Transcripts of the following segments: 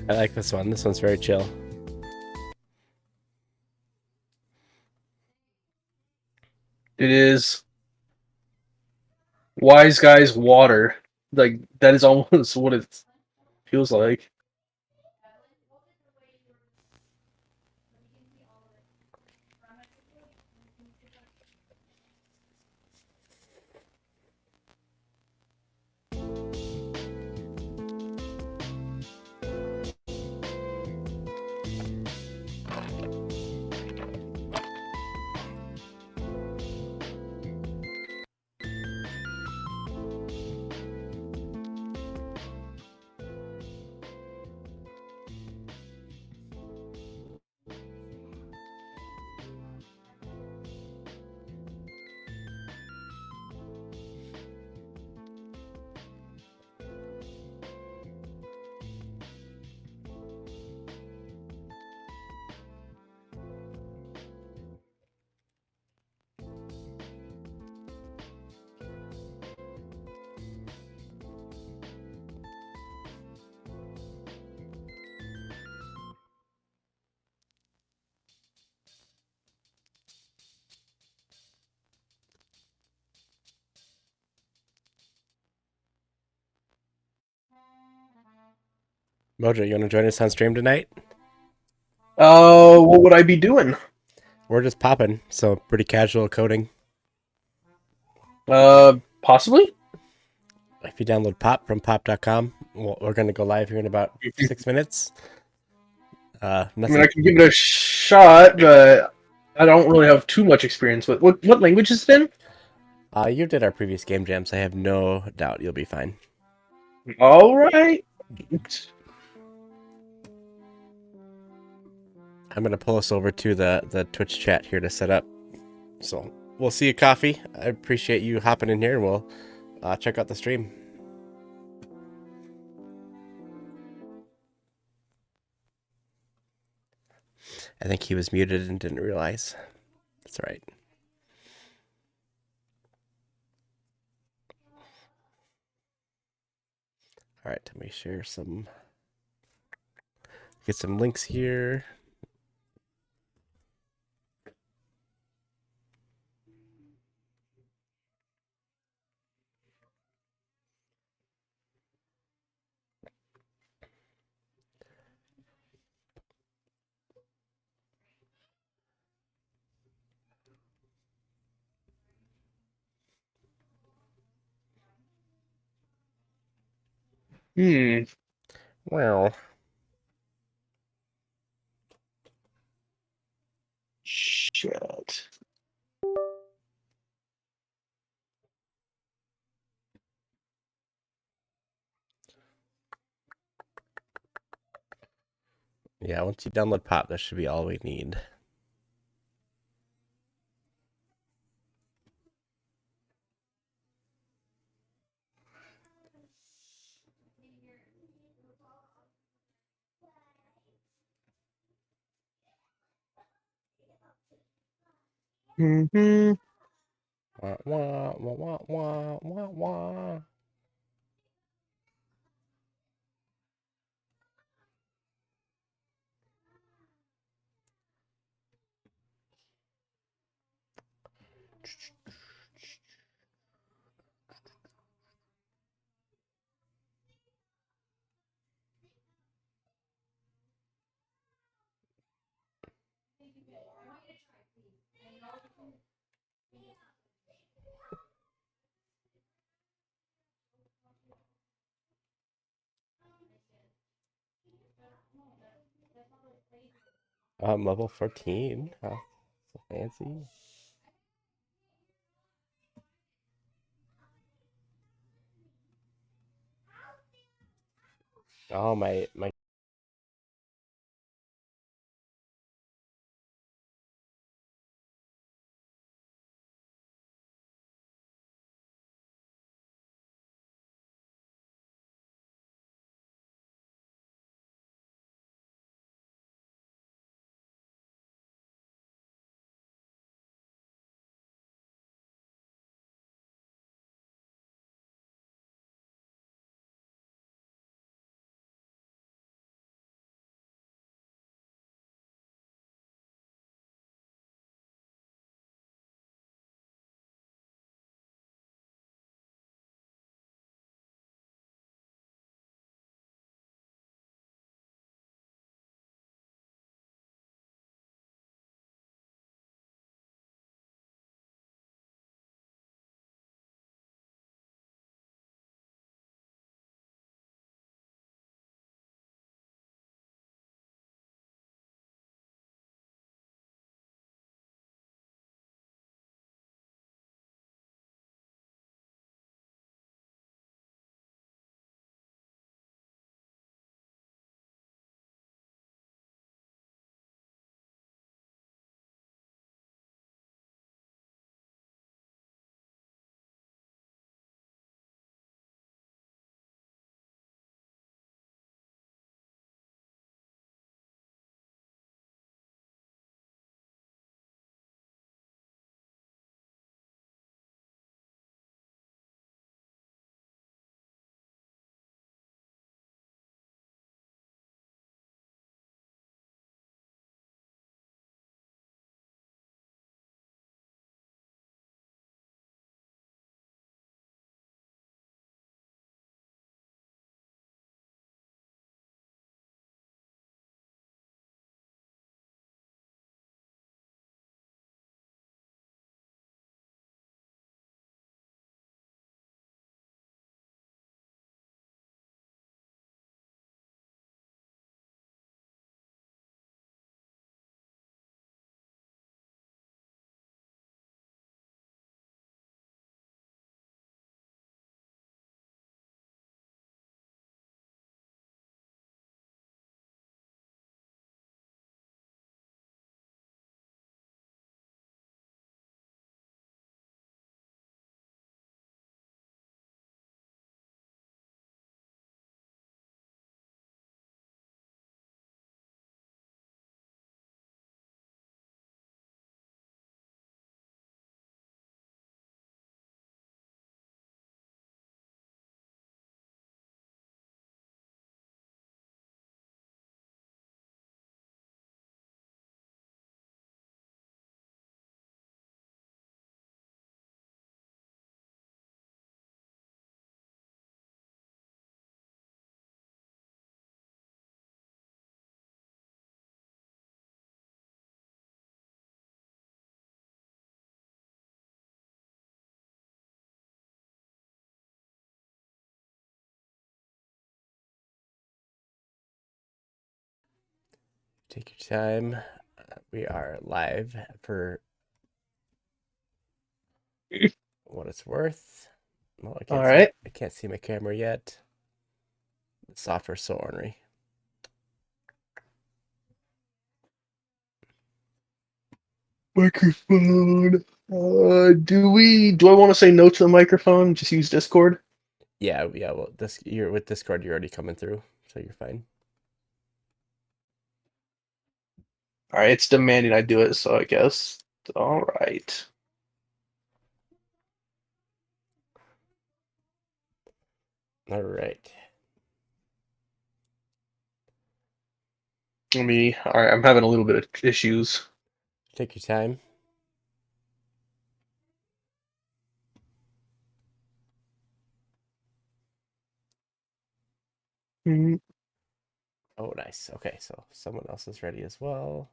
I like this one. This one's very chill. It is Wise Guys Water. Like, that is almost what it feels like. Mojo, you want to join us on stream tonight? What would I be doing? We're just popping, so pretty casual coding. Possibly? If you download Pop from pop.com, we're going to go live here in about 6 minutes. I Nothing. mean, I can give it a shot, but I don't really have too much experience with what language is it in? You did our previous game jams. I have no doubt you'll be fine. All right. I'm going to pull us over to the Twitch chat here to set up. So we'll see you, Coffee. I appreciate you hopping in here, and we'll check out the stream. I think he was muted and didn't realize. That's all right. All right, let me share some. Get some links here. Hmm. Well, Shit. yeah, once you download Pop, that should be all we need. Hmm. Wah, wah, wah, wah, wah, wah, wah. Level 14. Huh? So fancy. Oh, my Take your time. We are live for what it's worth. Well, I All can't see. right. I can't see my camera yet. The software's so ornery. Microphone. Do I want to say no to the microphone? Just use Discord. Yeah. Well, you're with Discord. You're already coming through, so you're fine. All right. It's demanding I do it, so I guess. All right. All right. All right. I'm having a little bit of issues. Take your time. Mhm. Oh, nice. Okay, so someone else is ready as well.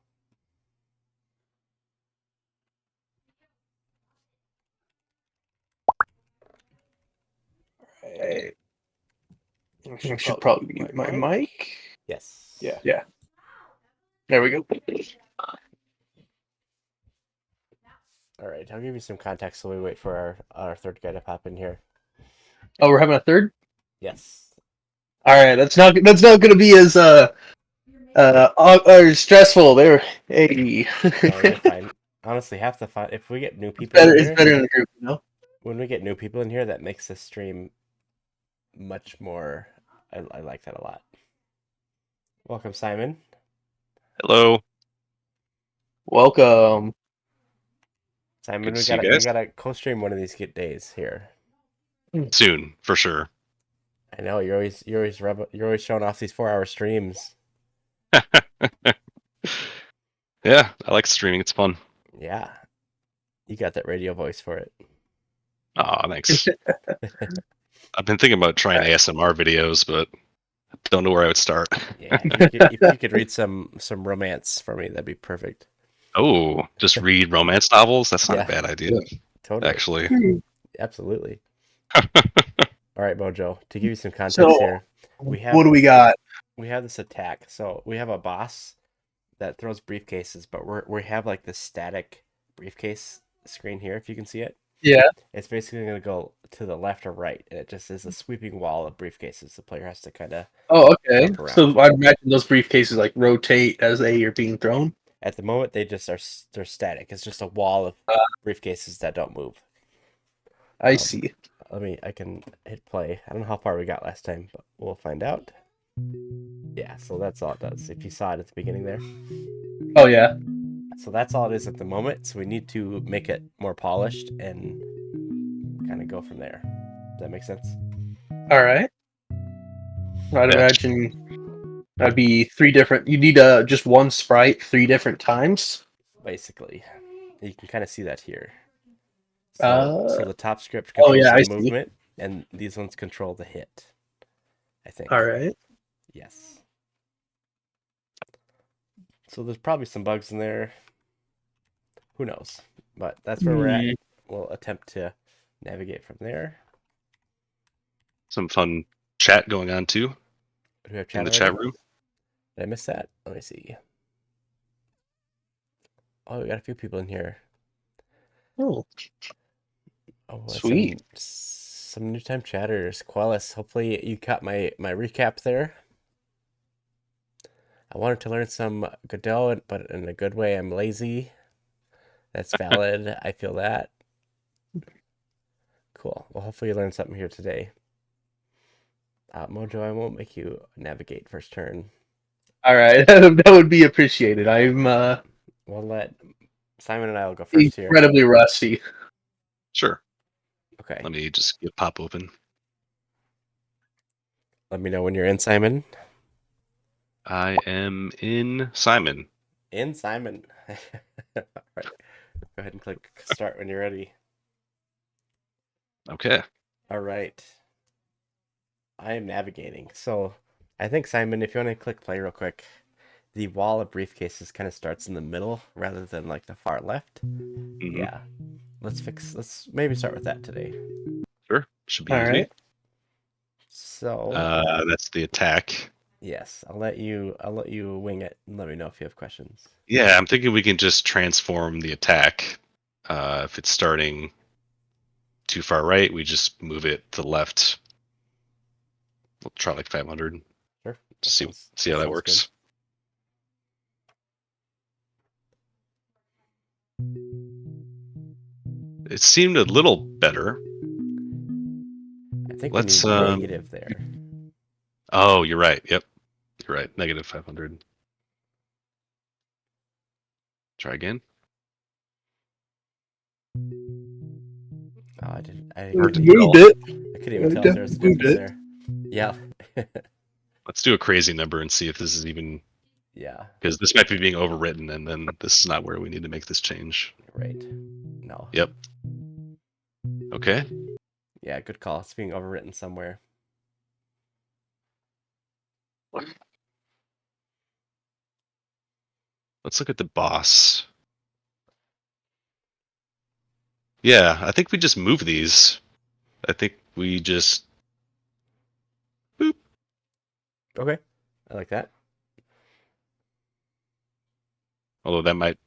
Right. I Should should probably probably mute mute my mic. Yes. Yeah. There we go. All right. I'll give you some context while we wait for our third guy to pop in here. Oh, we're having a third. Yes. All right. That's not going to be as stressful. There. Hey. No, you're fine. Honestly, half the fun if we get new It's people better. in It's here. better in the group, you know. When we get new people in here, that makes the stream much more. I like that a lot. Welcome, Simon. Hello. Simon, Welcome. Good to we see you gotta we guys. gotta co-stream one of these days here. Soon, for sure. I know you're always showing off these 4-hour streams. Yeah, I like streaming. It's fun. Yeah, you got that radio voice for it. Aw, thanks. I've been thinking about trying ASMR videos, but I don't know where I would start. Yeah, if you could read some romance for me, that'd be perfect. Oh, just read romance novels? That's not Yeah. a bad idea, Totally, actually. absolutely. All right, Mojo. To give you some context So, here, what do we got? we have this attack. So we have a boss that throws briefcases, but we have like this static briefcase screen here. If you can see it, Yeah. it's basically going to go to the left or right, and it just is a sweeping wall of briefcases. The player has to kind of Oh, okay. jump around. So I imagine those briefcases like rotate as they are being thrown. At the moment, they're static. It's just a wall of briefcases that don't move. I see. I can hit play. I don't know how far we got last time, but we'll find out. Yeah, so that's all it does. If you saw it at the beginning there. Oh yeah. So that's all it is at the moment. So we need to make it more polished and kind of go from there. Does that make sense? All right. I'd Yeah. imagine that'd be 3 different. You need just one sprite 3 different times. Basically, you can kind of see that here. So the top script Oh controls yeah, I the see. movement, and these ones control the hit. I think. All right. Yes. So there's probably some bugs in there. Who knows? But that's where we're at. We'll attempt to navigate from there. Some fun chat going on, too, Do we have in the already? chat room. Did I miss that? Let me see. Oh, we got a few people in here. Oh, Oh, sweet. Some new time chatters. Quellis, hopefully you caught my recap there. I wanted to learn some Godot, but in a good way. I'm lazy. That's valid. I feel that. Cool. Well, hopefully you learned something here today. Mojo, I won't make you navigate first turn. All right, that would be appreciated. I'm We'll let Simon and I will go first here. incredibly rusty. Sure. Okay. Let me just get pop open. Let me know when you're in, Simon. I am in Simon. In Simon. All right. Go ahead and click start when you're ready. Okay. All right. I am navigating. So I think, Simon, if you want to click play real quick, the wall of briefcases kind of starts in the middle rather than like the far left. Mhm. Yeah. Let's maybe start with that today. Sure. Should be All easy. right. So That's the attack. Yes, I'll let you wing it and let me know if you have questions. Yeah, I'm thinking we can just transform the attack. If it's starting too far right, we just move it to the left. We'll try like 500. Sure. That See sounds see that how that sounds good. works. It seemed a little better. I think we Let's need negative there. oh, you're right. Yep. You're right. Negative 500. Try again. Oh, I didn't. I Or couldn't You even. moved it. I couldn't even You tell if there was a definitely moved difference it. there. Yeah. let's do a crazy number and see if this is even, Yeah. because this might be being overwritten, and then this is not where we need to make this change. Right. No. Yep. Okay. Yeah. Good call. It's being overwritten somewhere. Let's look at the boss. Yeah, I think we just move these. I think we just boop. Okay. I like that. Although that might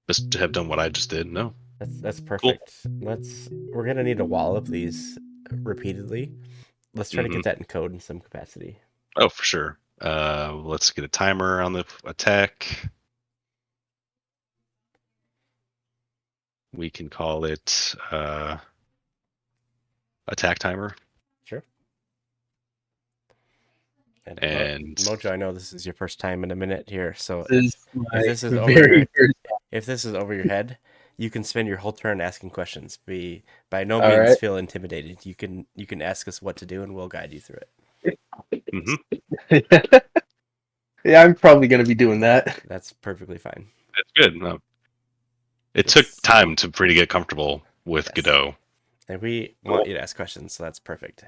just have done what I just did. No. That's Cool. perfect. We're gonna need a wall of these repeatedly. Let's try to Hmm. get that in code in some capacity. Oh, for sure. Let's get a timer on the attack. We can call it attack timer. Sure. And And Mojo, I know this is your first time in a minute here, so This is if my this is over very your first. if this is over your head, you can spend your whole turn asking questions. Be by no All means right. feel intimidated. You can ask us what to do, and we'll guide you through it. mhm, Yeah, I'm probably gonna be doing that. That's perfectly fine. that's good. No, it took It's time for you to get comfortable with yes, Godot. and we want you to ask questions, so that's perfect.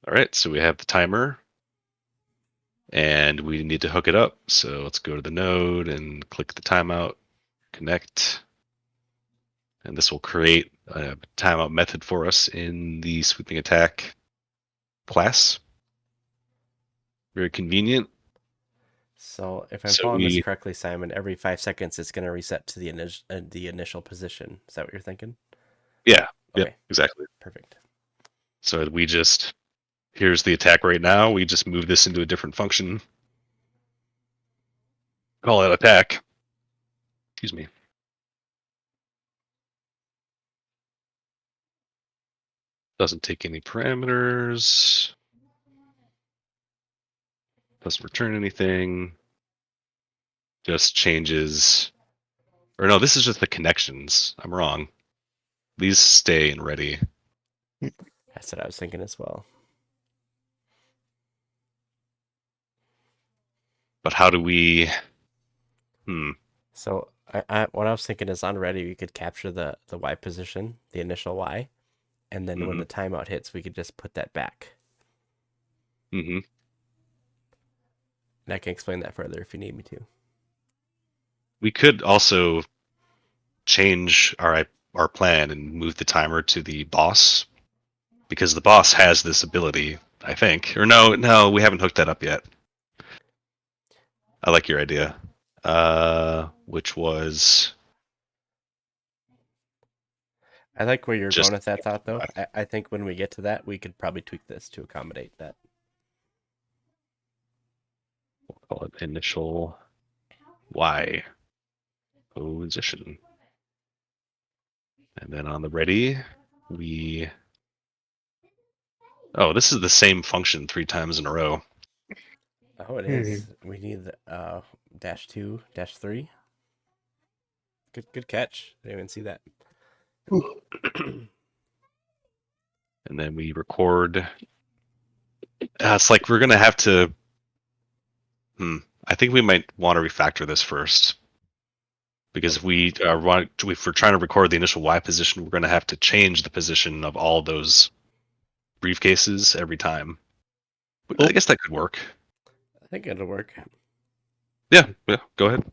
All right, so we have the timer, and we need to hook it up. So let's go to the node and click the timeout, connect, and this will create a timeout method for us in the sweeping attack class. Very convenient. So if I'm So following this we, correctly, Simon, every 5 seconds it's going to reset to the initial position. Is that what you're thinking? yeah, yep, Okay, exactly. perfect. So we just, here's the attack right now. We just move this into a different function. Call it attack. Excuse me. Doesn't take any parameters. Doesn't return anything. Just changes. Or no, this is just the connections. I'm wrong. These stay in ready. That's what I was thinking as well. But how do we? Hmm. So what I was thinking is on ready we could capture the Y position, the initial Y, and then when Mm-hmm. the timeout hits, we could just put that back. Mm-hmm. And I can explain that further if you need me to. We could also change our plan and move the timer to the boss because the boss has this ability. I think. Or no, we haven't hooked that up yet. I like your idea. Which was I like where you're just going with that thought, though. I think when we get to that, we could probably tweak this to accommodate that. call it initial Y position. And then on the ready, we. Oh, this is the same function 3 times in a row. Oh, it Hmm. is. We need the -2, -3. Good catch. I didn't even see that. And then we record. It's like we're gonna have to. I think we might want to refactor this first because if we're trying to record the initial Y position, we're gonna have to change the position of all those briefcases every time. I guess that could work. I think it'll work. Yeah, go ahead.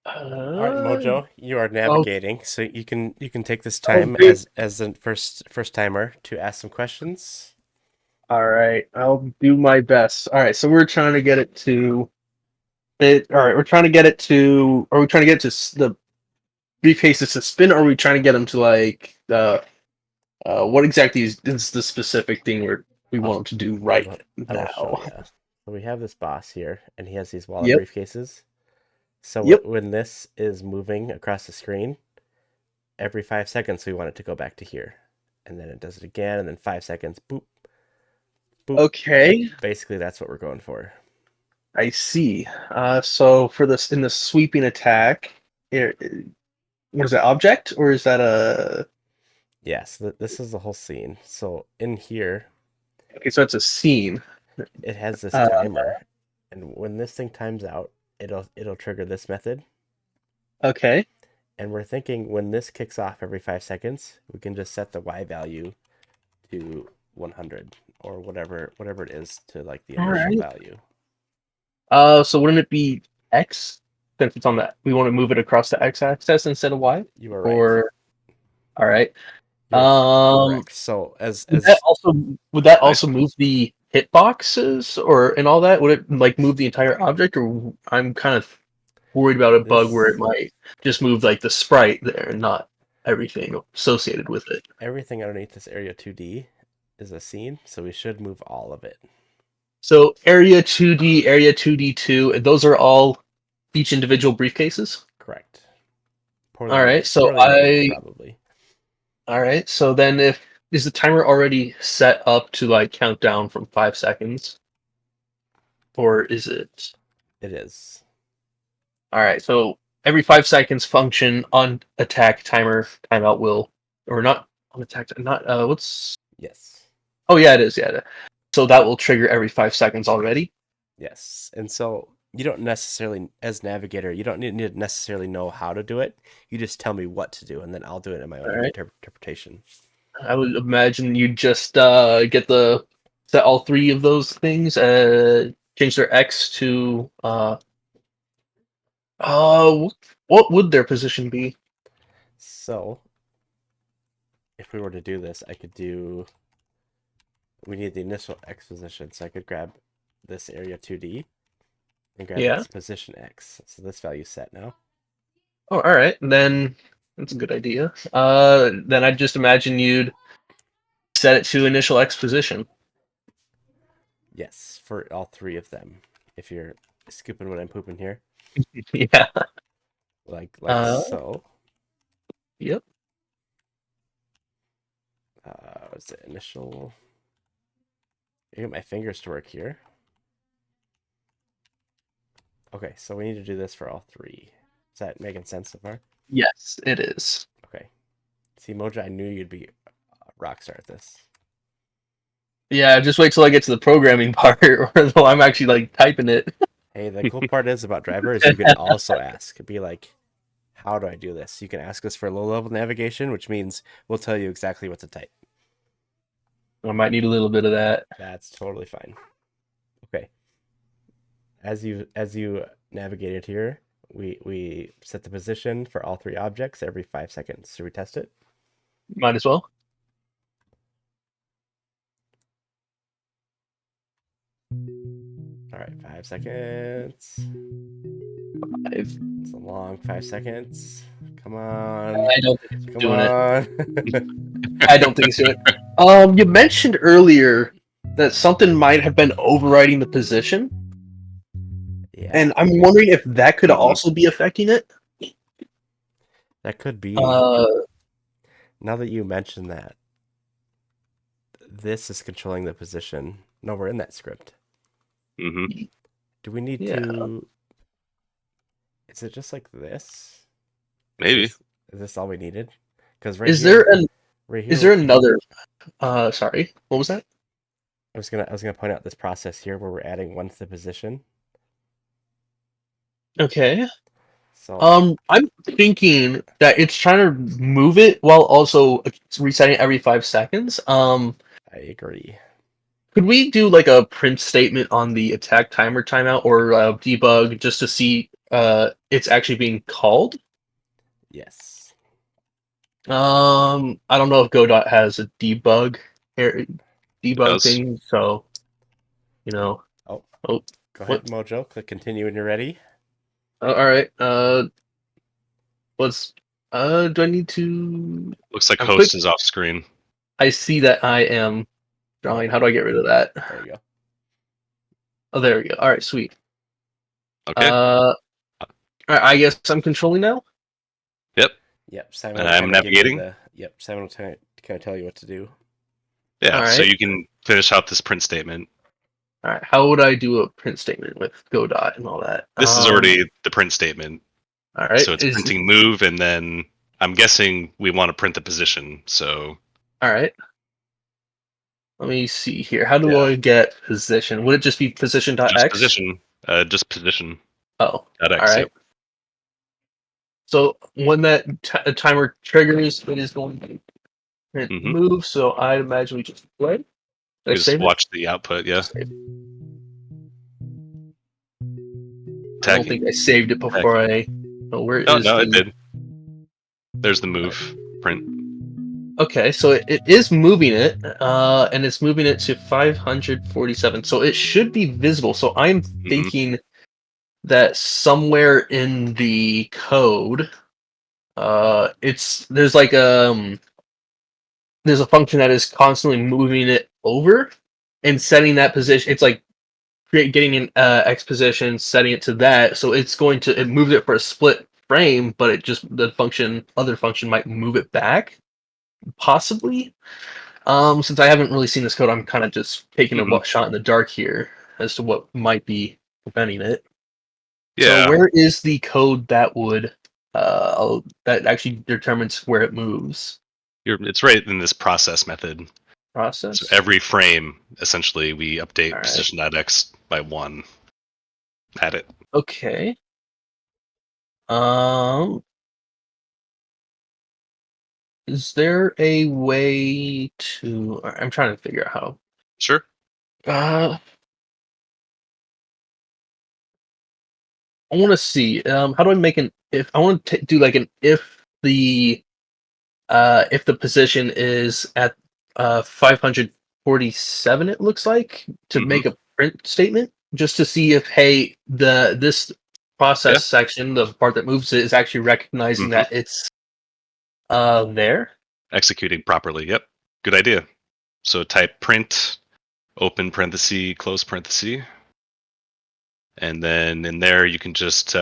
All right, Mojo, you are Oh, navigating, so you can take this oh, time great. as the first timer to ask some questions. All right, I'll do my best. All right, so we're trying to get it to it. All right, we're trying to get it to. Are we trying to get it to the briefcases to spin, or are we trying to get them to like the? What exactly is the specific thing we I'll, want them to do right I will show now? you. So we have this boss here, and he has these wallet Yep. briefcases. So Yep. when this is moving across the screen, every 5 seconds we want it to go back to here, and then it does it again, and then 5 seconds, boop, boop. Okay, Basically, that's what we're going for. I see. So for this in the sweeping attack, what is that object or is that a? Yes, this is the whole scene. So in here, Okay, so it's a scene. it has this Uh, timer, and when this thing times out, it'll trigger this method. okay. And we're thinking when this kicks off every 5 seconds, we can just set the Y value to 100 or whatever it is to like the All initial right. value. So wouldn't it be X since it's on that? We want to move it across the X axis instead of Y, You are right. or all right. You're Um, correct. So as would that as also would that Nice. also move the hitboxes or and all that? Would it like move the entire object, or I'm kind of worried about a bug where it this might just move like the sprite there and not everything associated with it. everything underneath this area 2D is a scene, so we should move all of it. So area 2D, area 2D2, and those are all each individual briefcases. Correct. All right. Poorly named, probably. All right. So then if is the timer already set up to like count down from 5 seconds, or is it? It is. All right. So every 5 seconds function on attack timer timeout will, or not on attack, not what's? Yes. Oh yeah, it is. Yeah. So that will trigger every 5 seconds already. Yes. And so you don't necessarily, as navigator, you don't need to necessarily know how to do it. You just tell me what to do, and then I'll do it in my own All right. interpretation. I would imagine you just get the set all three of those things. Change their X to uh, what would their position be? So if we were to do this, I could do. We need the initial X position, so I could grab this area 2D and grab Yeah. its position X. So this value's set now. Oh, all right. Then that's a good idea. Then I'd just imagine you'd set it to initial X position. Yes, for all three of them. If you're scooping what I'm pooping here, Yeah. like Uh, so. yep. Was it initial? I get my fingers to work here. Okay, so we need to do this for all three. Is that making sense so far? Yes, it is. Okay. See, Mojo, I knew you'd be a rock star at this. Yeah, just wait till I get to the programming part, or though I'm actually like typing it. Hey, the cool part is about driver is you can also ask. Be like, how do I do this? You can ask us for low-level navigation, which means we'll tell you exactly what to type. I might need a little bit of that. That's totally fine. Okay. As you navigated here, we set the position for all three objects every 5 seconds. Should we test it? Might as well. All right, 5 seconds. It's a long 5 seconds. Come on. I don't think it's Come doing on. it. I don't think it's doing it. You mentioned earlier that something might have been overriding the position, Yeah, and I'm wondering if that could Mhm. also be affecting it. that could be. Uh, Now that you mention that, this is controlling the position. No, we're in that script. hmm Do we need Yeah. to? Is it just like this? Maybe. Is this all we needed? Because right is here, there an right here, is there another? Sorry, what was that? I was gonna point out this process here where we're adding one to the position. Okay. So I'm thinking that it's trying to move it while also resetting every 5 seconds. I agree. Could we do like a print statement on the attack timer timeout or debug just to see it's actually being called? Yes. I don't know if Godot has a debug. debug does. thing, so you know. Oh, Oh, go what? ahead, Mojo. Click continue when you're ready. All right. What's do I need to? Looks like I'm host quick. is off screen. I see that I am drawing. How do I get rid of that? There you go. Oh, there we go. All right, sweet. Okay. All right, I guess I'm controlling now. Yep, Simon And will I'm kind of give you navigating. the. Yep, Simon will kind of tell you what to do. Yeah. All So right. you can finish out this print statement. All right. How would I do a print statement with Godot and all that? This is already the print statement. All right. So it's printing move, and then I'm guessing we want to print the position. So All right. Let me see here. How do Yeah. I get position? Would it just be position.x? just position. Just position. Oh, Dot all X, right. yep. So when that timer triggers, it is going to print Mhm. move. So I imagine we just play. Did I You just save it? watch the output. Yeah. Save. I don't Tagging. think I saved it before I. Oh, where Oh is no, the? it did. There's the move print. Okay, so it is moving it, and it's moving it to 547. So it should be visible. So I'm Mhm. thinking that somewhere in the code, there's like there's a function that is constantly moving it over and setting that position. It's like getting an X position, setting it to that. So it's going to it moves it for a split frame, but it just the other function might move it back, possibly. Since I haven't really seen this code, I'm kind of just taking Mhm. a shot in the dark here as to what might be preventing it. So Yeah. where is the code that would that actually determines where it moves? It's right in this process method. Process. So every frame, essentially, we update All right. position.x by 1. Add it. Okay. Um, is there a way to? I'm trying to figure out how. Sure. Uh, I want to see. How do I make an if? I want to do like an if the position is at 547, it looks like, to Mhm. make a print statement, just to see if hey this process Yeah. section, the part that moves it, is actually recognizing Mhm. that it's there. Executing properly. Yep. Good idea. So type print, open parenthesis, close parenthesis. And then in there, you can just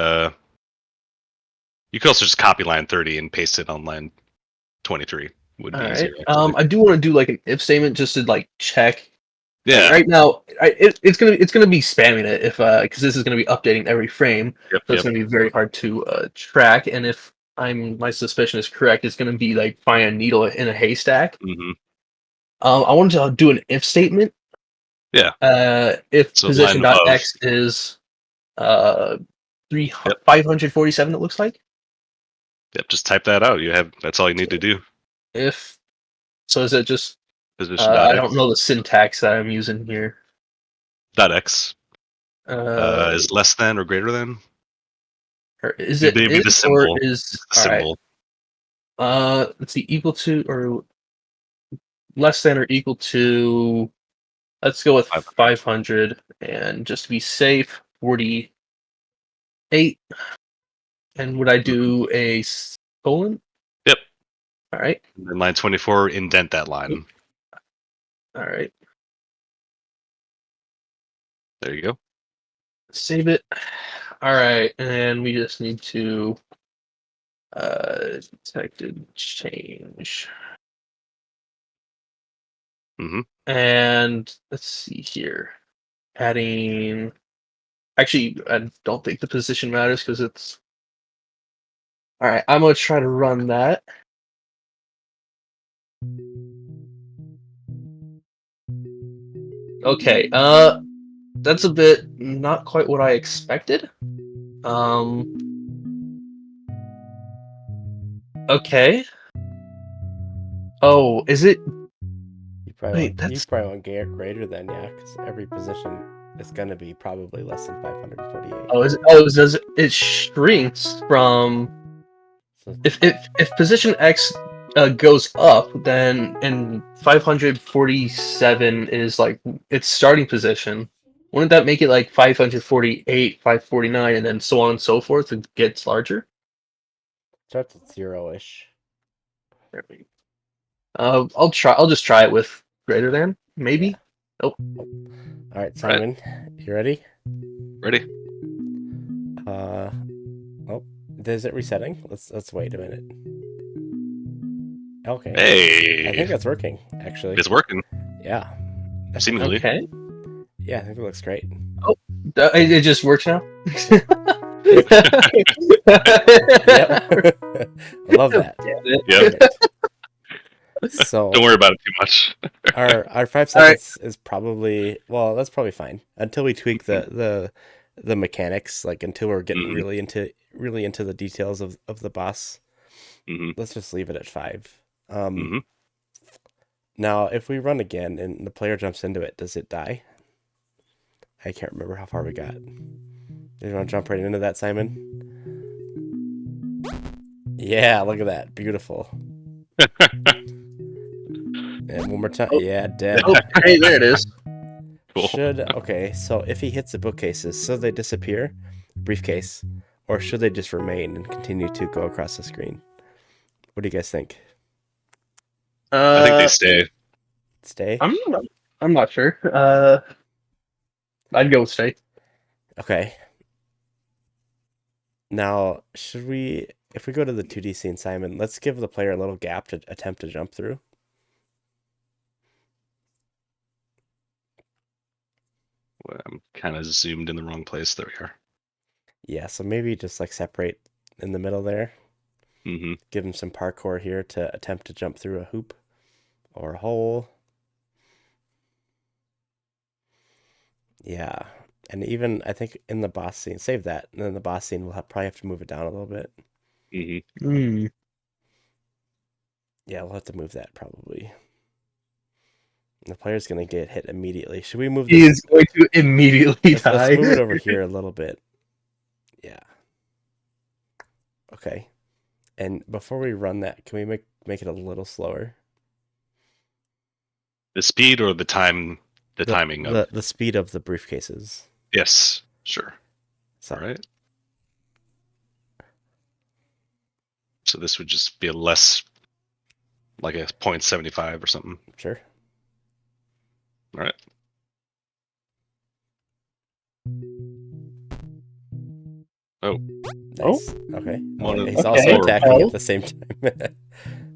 you could also just copy line 30 and paste it on line 23. Would All be right. easier actually. I do want to do like an if statement just to like check. Like Yeah. right now, it's gonna be spamming it if because this is gonna be updating every frame, Yep. so it's Yep. gonna be very hard to track. And if my suspicion is correct, it's gonna be like finding a needle in a haystack. Hmm. I wanted to do an if statement. Yeah. If So line above. position.x is uh Yep. 547, it looks like. Yep. Just type that out. That's all you need to do. If so, is it just I Position.x. don't know the syntax that I'm using here. Dot x Uh, is less than or greater than. or is It'd it be the is or symbol. is It's the all right? symbol. Let's see, equal to or less than or equal to. Let's go with 500. 500, and just to be safe, 48. And would I Mhm. do a colon? Yep. All right. And then line 24, indent that line. All right. There you go. Save it. All right, and we just need to detected change. Hmm. And let's see here. Adding. Actually, I don't think the position matters because it's. All right, I'm gonna try to run that. Okay, that's a bit not quite what I expected. Um, okay. Oh, is it? You probably Wait, want that's. get greater than, yeah, because every position is gonna be probably less than 548. Oh, is it? Oh, does it? It shrinks from So if position X goes up, then and 547 is like its starting position. Wouldn't that make it like 548, 549, and then so on and so forth? It gets larger. Starts at 0-ish. I'll try. I'll just try it with greater than maybe. All right, Simon, you ready? Ready? Oh, is it resetting? Let's wait a minute. Okay. Hey, I think that's working, actually. it's working. Yeah. Seemingly. Okay. Yeah, I think it looks great. It just works now. Yep. I love that. Yep. So Don't worry about it too much. our 5 seconds is probably, well, that's probably fine until we tweak the mechanics, like until we're getting really into the details of the boss. Let's just leave it at 5. Now, if we run again and the player jumps into it, does it die? I can't remember how far we got. Do you want to jump right into that, Simon? Yeah, look at that. Beautiful. And one more time. Yeah, dead. Oh, hey, there it is. Cool. Okay, so if he hits the bookcases, so they disappear, briefcase, or should they just remain and continue to go across the screen? What do you guys think? I think they stay. Stay? I'm not sure. I'd go with stay. Okay. Now, if we go to the 2D scene, Simon, let's give the player a little gap to attempt to jump through. Well, I'm kind of zoomed in the wrong place. There we are. Yeah, so maybe just like separate in the middle there. Give him some parkour here to attempt to jump through a hoop or a hole. Yeah, and even I think in the boss scene, save that, and then the boss scene we'll probably have to move it down a little bit. Yeah, we'll have to move that probably. The player's gonna get hit immediately. Should we move? He is going to immediately die. Let's move it over here a little bit. Yeah. Okay. And before we run that, can we make it a little slower? The speed or the time? The timing of the speed of the briefcases. Yes, sure. So, all right. So this would just be a less, like a 0.75 or something. Sure. All right. Oh. Nice. Okay. He's okay. also attacking at the same time.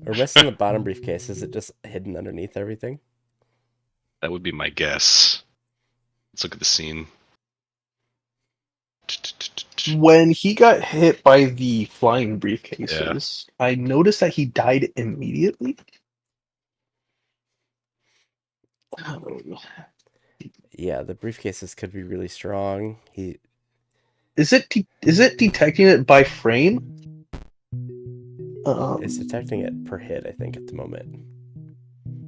We're missing the bottom briefcase. Is it just hidden underneath everything? That would be my guess. Let's look at the scene. When he got hit by the flying briefcases, I noticed that he died immediately. Yeah, the briefcases could be really strong. Is it detecting it by frame? It's detecting it per hit, I think, at the moment.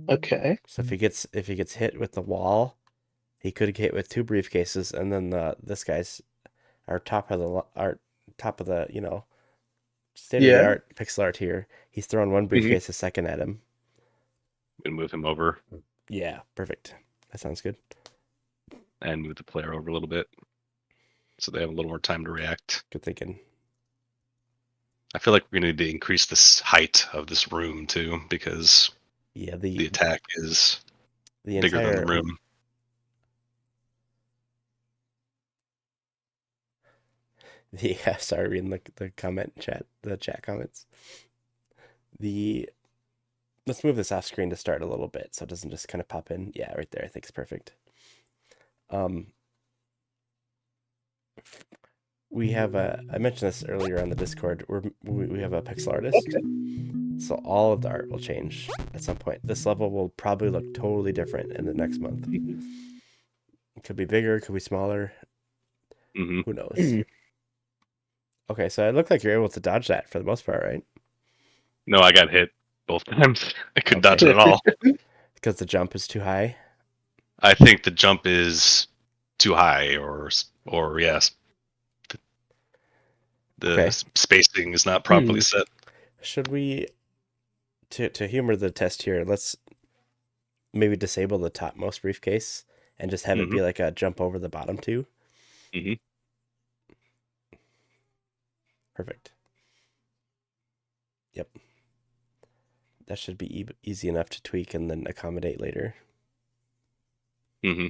Okay. So if he gets hit with the wall, he could get hit with 2 briefcases, and then this guy's our top of the state of the art pixel art here. He's throwing 1 briefcase a second at him. And move him over. Yeah, perfect. That sounds good. And move the player over a little bit, so they have a little more time to react. Good thinking. I feel like we're going to need to increase this height of this room too, because the attack is bigger than the room. Yeah, sorry, reading the chat comments. Let's move this off screen to start a little bit so it doesn't just kind of pop in. Yeah, right there. I think it's perfect. We have I mentioned this earlier on the Discord. We have a pixel artist. Okay. So all of the art will change at some point. This level will probably look totally different in the next month. It could be bigger, it could be smaller. Who knows? Okay, so it looked like you're able to dodge that for the most part, right? No, I got hit both times. I couldn't dodge it at all. Because the jump is too high? I think the jump is too high, or yes. The spacing is not properly set. Should we to humor the test here, let's maybe disable the topmost briefcase and just have it be like a jump over the bottom two. Mm-hmm. Perfect. Yep. That should be easy enough to tweak and then accommodate later. Mm-hmm.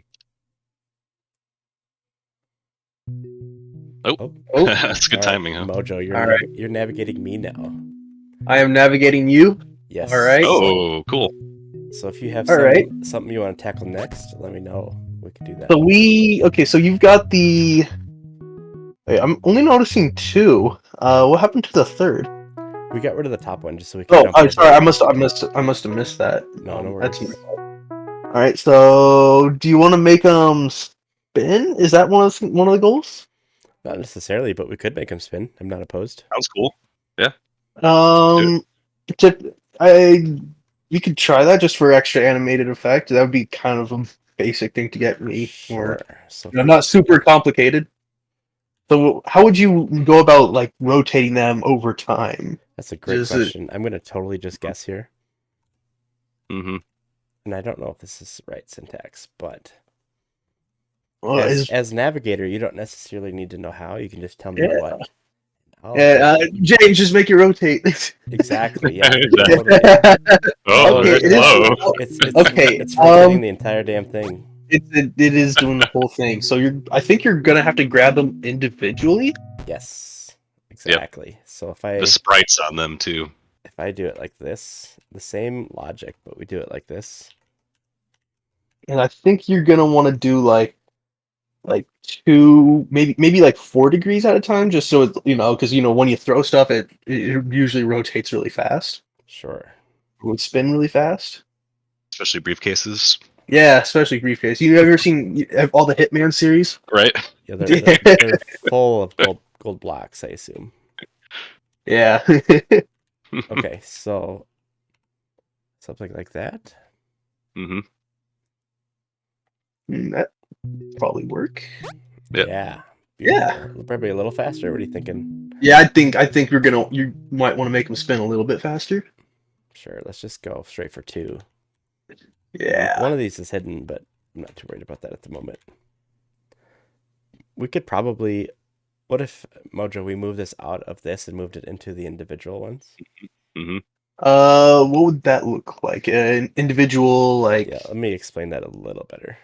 Oh, Oh, that's good All right, timing, huh? Mojo, All right. you're navigating me now. I am navigating you. Yes. All right. Oh, cool. So if you have All right. something you want to tackle next, let me know. We can do that. So okay. So you've got the. Wait, I'm only noticing two. What happened to the third? We got rid of the top one just so we can Oh, jump I'm over sorry. it. I must have missed that. No, no That's worries. all right. So, do you want to make them spin? Is that one of the goals? Not necessarily, but we could make them spin. I'm not opposed. Sounds cool. Yeah. Um, tip, I you could try that just for extra animated effect. That would be kind of a basic thing to get me. Sure. So Not super complicated. So, how would you go about like rotating them over time? that's a great Just question. I'm going to totally just guess here. Mm-hmm. And I don't know if this is right syntax, but is as navigator, you don't necessarily need to know how. You can just tell me Yeah. what. I'll James, just make it rotate. exactly. Yeah. Exactly. Totally. Oh, Okay, there's it is- low. Okay, It's rotating the entire damn thing. it is doing the whole thing. So I think you're gonna have to grab them individually. Yes. Exactly. So if The sprites on them too. I do it like this, the same logic, but we do it like this. And I think you're gonna want to do like two, maybe like 4 degrees at a time, just so it's because when you throw stuff, it usually rotates really fast. Sure. It would spin really fast. Especially briefcases. Yeah, especially briefcase. You ever seen all the Hitman series? Right? Yeah, they're full of gold blocks, I assume. Yeah. Okay, so something like that. Mm-hmm. That probably work. Yep. Yeah. Yeah. Beautiful. Probably a little faster. What are you thinking? Yeah, I think you might want to make them spin a little bit faster. Sure, let's just go straight for 2. Yeah. One of these is hidden, but I'm not too worried about that at the moment. We could probably... What if, Mojo, we move this out of this and moved it into the individual ones? Mm-hmm. What would that look like? An individual, like... Yeah, let me explain that a little better.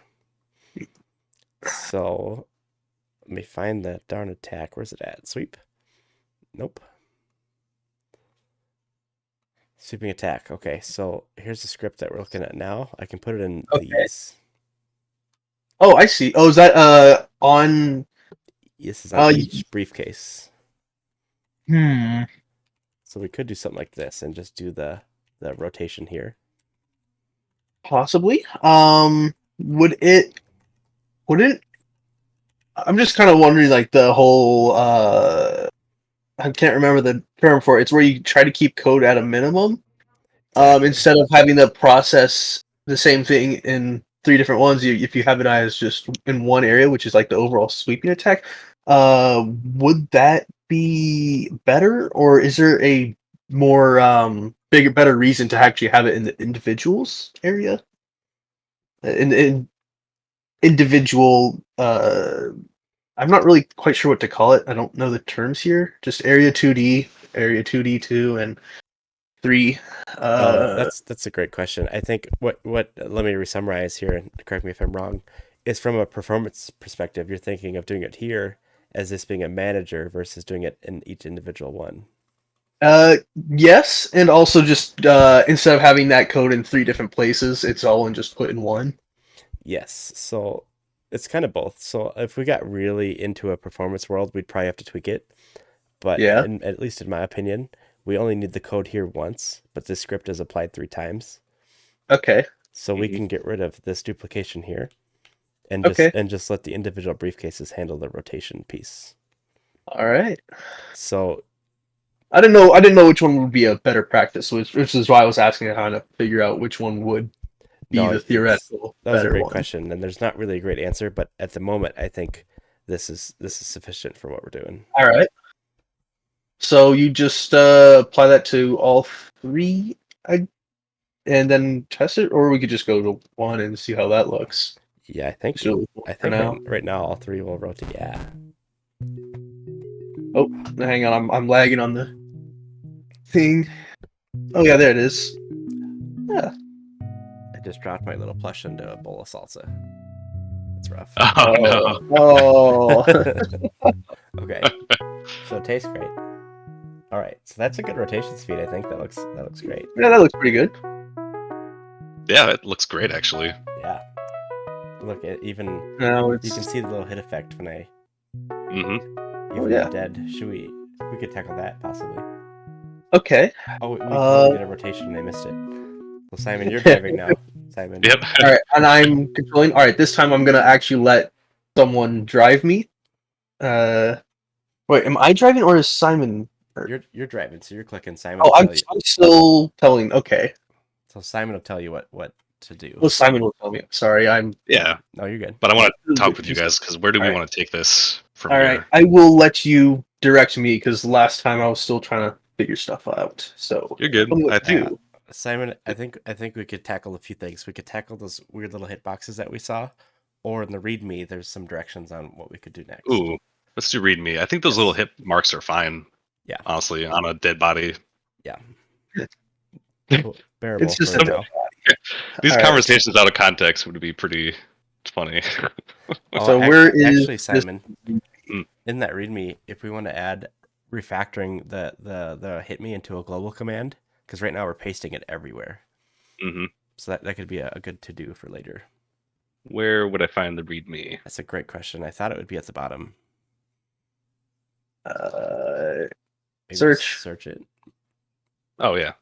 So, let me find that darn attack. Where's it at? Sweep? Nope. Sweeping attack. Okay, so here's the script that we're looking at now. I can put it in these. Oh, I see. Oh, is that on? This is on each briefcase. Hmm. So we could do something like this and just do the rotation here. Possibly. Would it? Wouldn't? I'm just kind of wondering, like the whole. I can't remember the term for it. It's where you try to keep code at a minimum. Exactly. Instead of having to process the same thing in 3 different ones, if you have it as just in one area, which is like the overall sweeping attack, would that be better, or is there a more better reason to actually have it in the individuals area? In individual, I'm not really quite sure what to call it. I don't know the terms here. Just area 2D, area 2D2, and 3. That's a great question. I think what let me summarize here and correct me if I'm wrong, is from a performance perspective, you're thinking of doing it here as this being a manager versus doing it in each individual one. Yes, and also just instead of having that code in 3 different places, it's all in just put in one. Yes, so it's kind of both. So if we got really into a performance world, we'd probably have to tweak it. But Yeah. at least in my opinion, we only need the code here once, but this script is applied 3 times. Okay. So we can get rid of this duplication here and just let the individual briefcases handle the rotation piece. All right. So I didn't know which one would be a better practice, which is why I was asking how to figure out which one would be the theoretical that was better a great one. question, and there's not really a great answer, but at the moment I think this is sufficient for what we're doing. All right. So you just apply that to all 3 and then test it, or we could just go to 1 and see how that looks. Yeah, I think So I for think now. right now all three will rotate. Yeah. Oh, hang on, I'm lagging on the thing. Oh yeah, there it is. Yeah. I just dropped my little plush into a bowl of salsa. It's rough. Oh no. Oh. Okay. So it tastes great. All right. So that's a good rotation speed. I think that looks great. Yeah, that looks pretty good. Yeah, it looks great actually. Yeah. Look, even Now you can it's. see the little hit effect when I Mm-hmm. even yeah. dead. We could tackle that possibly. Okay. Oh, we totally did a rotation and I missed it. Well, Simon, you're driving now. Simon. Yep. All right, and I'm controlling. All right, this time I'm gonna actually let someone drive me. Wait, am I driving or is Simon? You're driving, so you're clicking. Simon. Oh, Will I'm tell you. still telling. Okay. So Simon will tell you what to do. Well, Simon will tell me. Sorry, I'm. Yeah, No, you're good. but I want to talk with you guys because where do we Alright. want to take this from All here? right, I will let you direct me because last time I was still trying to figure stuff out. So You're good. tell me what I to think. do. Simon, I think we could tackle a few things. We could tackle those weird little hitboxes that we saw, or in the README, there's some directions on what we could do next. Ooh, let's do read me. I think those Yes. little hit marks are fine. Yeah. Honestly, on a dead body. Yeah. Cool. Bearable It's just for a now. These All right. conversations out of context would be pretty funny. Oh, So where is actually, this- Simon? Mm. In that README, if we want to add refactoring the hit me into a global command, because right now we're pasting it everywhere. hmm So that could be a good to do for later. Where would I find the read me? That's a great question. I thought it would be at the bottom. Maybe Search. Search it. Oh yeah,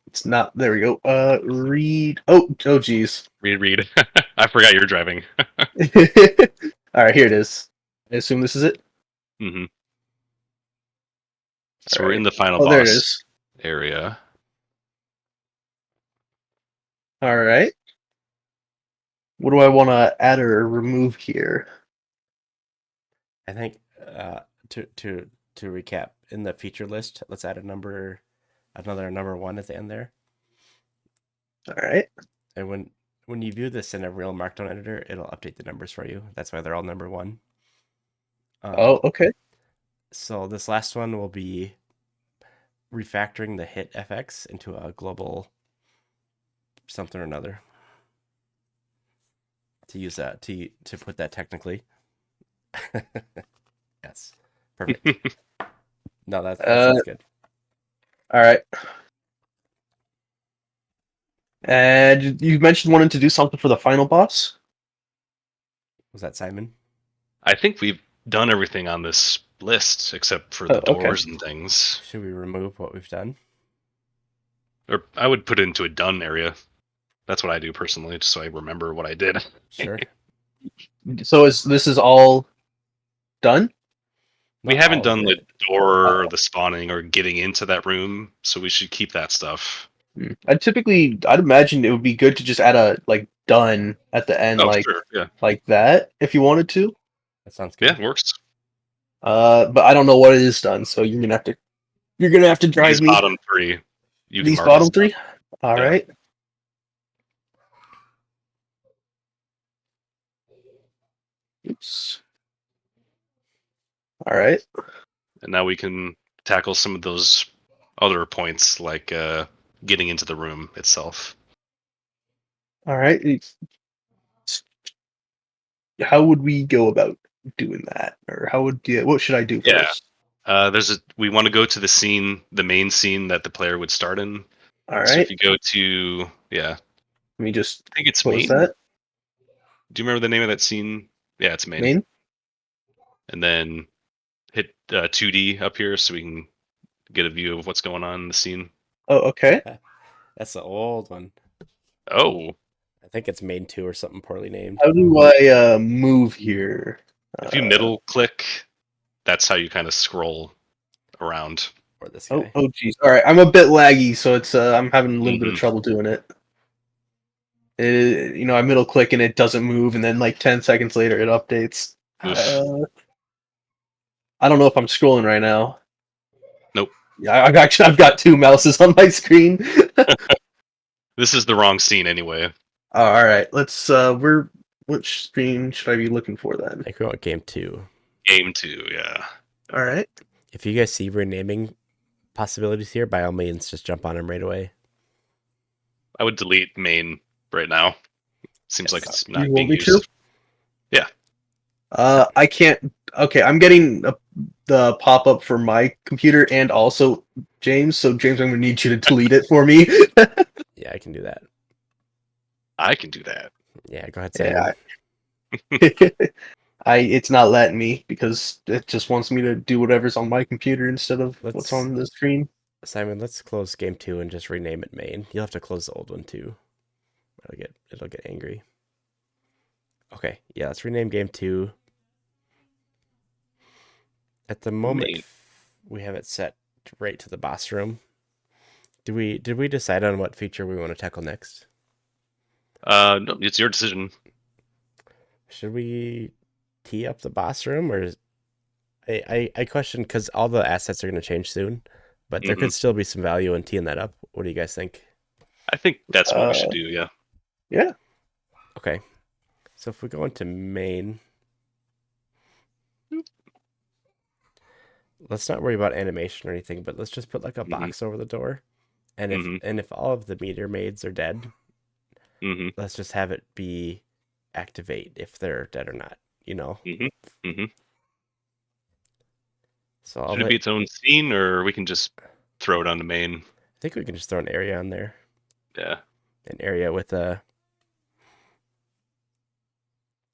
It's not. There we go. Read. Oh, geez. read. I forgot you're driving. All right, here it is. I assume this is it. hmm So All we're right. in the final Oh, boss there it is. area. All right. What do I want to add or remove here? I think to recap, in the feature list, let's add another number 1 at the end there. All right. And when you view this in a real Markdown editor, it'll update the numbers for you. That's why they're all number 1. Oh, okay. So this last one will be refactoring the hit FX into a global something or another. To use that to put that technically. Yes, perfect. No, that sounds good. All right. And you mentioned wanting to do something for the final boss. Was that Simon? I think we've done everything on this list except for the okay. doors and things. Should we remove what we've done? Or I would put it into a done area. That's what I do personally, just so I remember what I did. Sure. So this is all done? We Not haven't all of done the it. door, or the spawning, or getting into that room, so we should keep that stuff. I'd imagine it would be good to just add a done at the end, Oh, sure, yeah, like that, if you wanted to. That sounds good. yeah, works. But I don't know what it is done, so you're gonna have to drive These me. bottom three, you can These mark bottom as three. All Yeah. right. Oops. All right. and now we can tackle some of those other points, like getting into the room itself. All right. How would we go about doing that, or what should I do Yeah. first? We want to go to the main scene that the player would start in. All So right. if you go to, Let me just I think it's close main. that. Do you remember the name of that scene? Yeah, it's main. Main. And then hit 2D up here so we can get a view of what's going on in the scene. Oh, okay. That's the old one. Oh, I think it's main 2 or something poorly named. How do I move here? if you middle click, that's how you kind of scroll around. Or this guy. Oh, geez. All right. I'm a bit laggy, so it's I'm having a little bit of trouble doing it. I middle click and it doesn't move, and then like 10 seconds later it updates. Oof. I don't know if I'm scrolling right now. Nope. Yeah, I've got two mouses on my screen. This is the wrong scene anyway. All right, let's. Which screen should I be looking for I then? think we want game 2. Game 2, yeah. All right. If you guys see renaming possibilities here, by all means, just jump on them right away. I would delete main right now. Seems like it's not You want being me used. to? Yeah. I can't. Okay, I'm getting the pop up for my computer and also James. So James, I'm gonna need you to delete it for me. Yeah, I can do that. I can do that. Yeah, go ahead, Simon. Yeah. It's not letting me because it just wants me to do whatever's on my computer instead of what's on the screen. Simon, let's close game 2 and just rename it main. You'll have to close the old one too. It'll get angry. Okay, yeah, let's rename game 2. At the moment, Main. we have it set right to the boss room. Did we decide on what feature we want to tackle next? No, it's your decision. Should we tee up the boss room, or I question because all the assets are going to change soon, but there could still be some value in teeing that up. What do you guys think? I think that's what we should do, yeah. Yeah. Okay, so if we go into main, let's not worry about animation or anything, but let's just put like a box over the door, and if all of the meter maids are dead, let's just have it be activate if they're dead or not. You know. So Should it be its own scene, or we can just throw it on the main? I think we can just throw an area on there. Yeah. An area with a.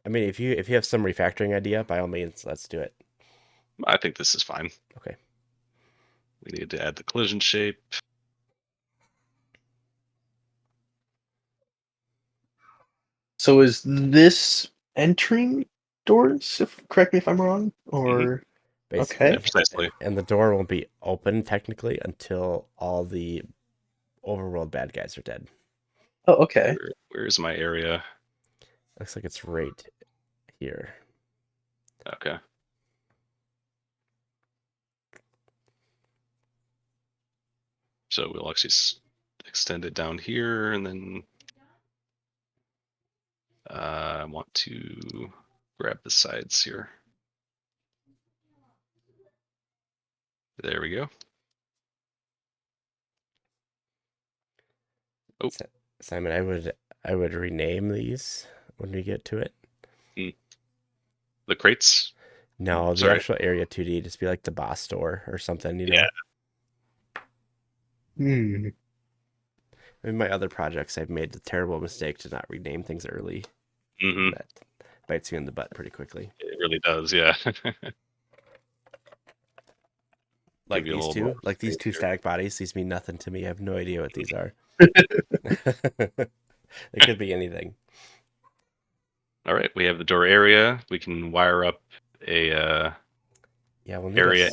I mean, if you have some refactoring idea, by all means, let's do it. I think this is fine. Okay. We need to add the collision shape. So is this entering doors? Correct me if I'm wrong. Or Basically, Yeah, precisely. And the door won't be open technically until all the overworld bad guys are dead. Oh, okay. Where's my area? Looks like it's right here. Okay. So we'll actually extend it down here, and then I want to grab the sides here. There we go. Oh, Simon, I would rename these when we get to it. The crates? No, the actual area 2D just be like the boss door or something, you know. Yeah. In my other projects, I've made the terrible mistake to not rename things early. That bites you in the butt pretty quickly. It really does, yeah. Like these two static bodies, these mean nothing to me. I have no idea what these are. It could be anything. All right, we have the door area. We can wire up a we'll need area a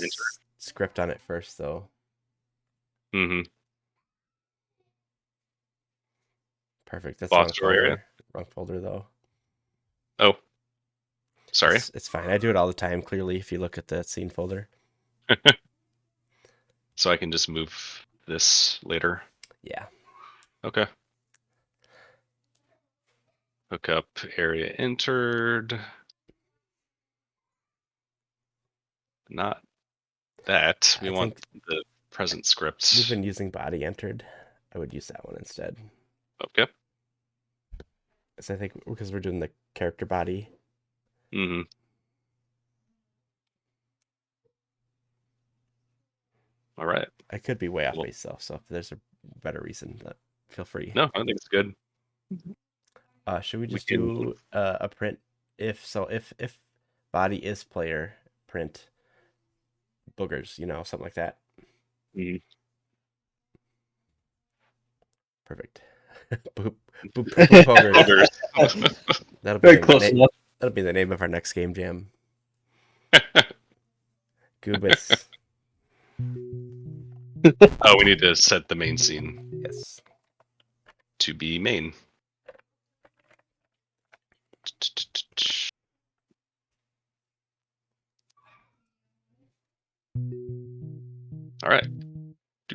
script on it first, though. Perfect. That's Boss door area. Wrong folder, though. Oh, sorry. It's fine. I do it all the time. Clearly, if you look at the scene folder. So I can just move this later. Yeah. Okay. Hook up area entered. Not that. We want the present script. We've been using body entered. I would use that one instead. Okay. So I think because we're doing the character body. All right. I could be way off base though, so if there's a better reason, feel free. No, I think it's good. Should we just do a print if body is player, print boogers, something like that? Perfect. boop boogers. That'll be that'll be the name of our next game jam. Goobus. Oh, we need to set the main scene. Yes. To be main. All right.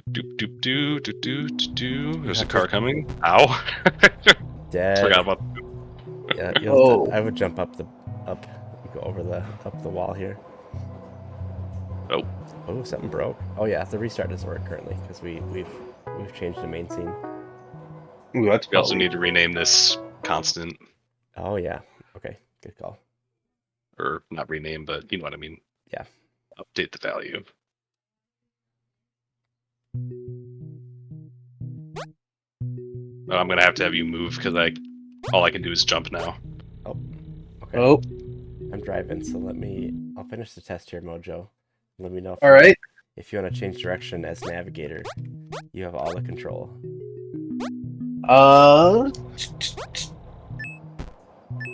There's a have to- car coming. Ow! Dead. Forgot about. Yeah, Oh. I would jump up. You go over up the wall here. Oh, Oh, something broke. Oh yeah, the restart doesn't work currently because we've changed the main scene. Ooh, that's we also probably... need to rename this constant, Oh yeah. Okay, good call. or not rename, but you know what I mean. Yeah. Update the value. Oh, I'm gonna have to have you move because all I can do is jump now. Oh. Okay. Oh, I'm driving, so I'll finish the test here, Mojo. Let me know all right. if you want to change direction as navigator. You have all the control. Uh,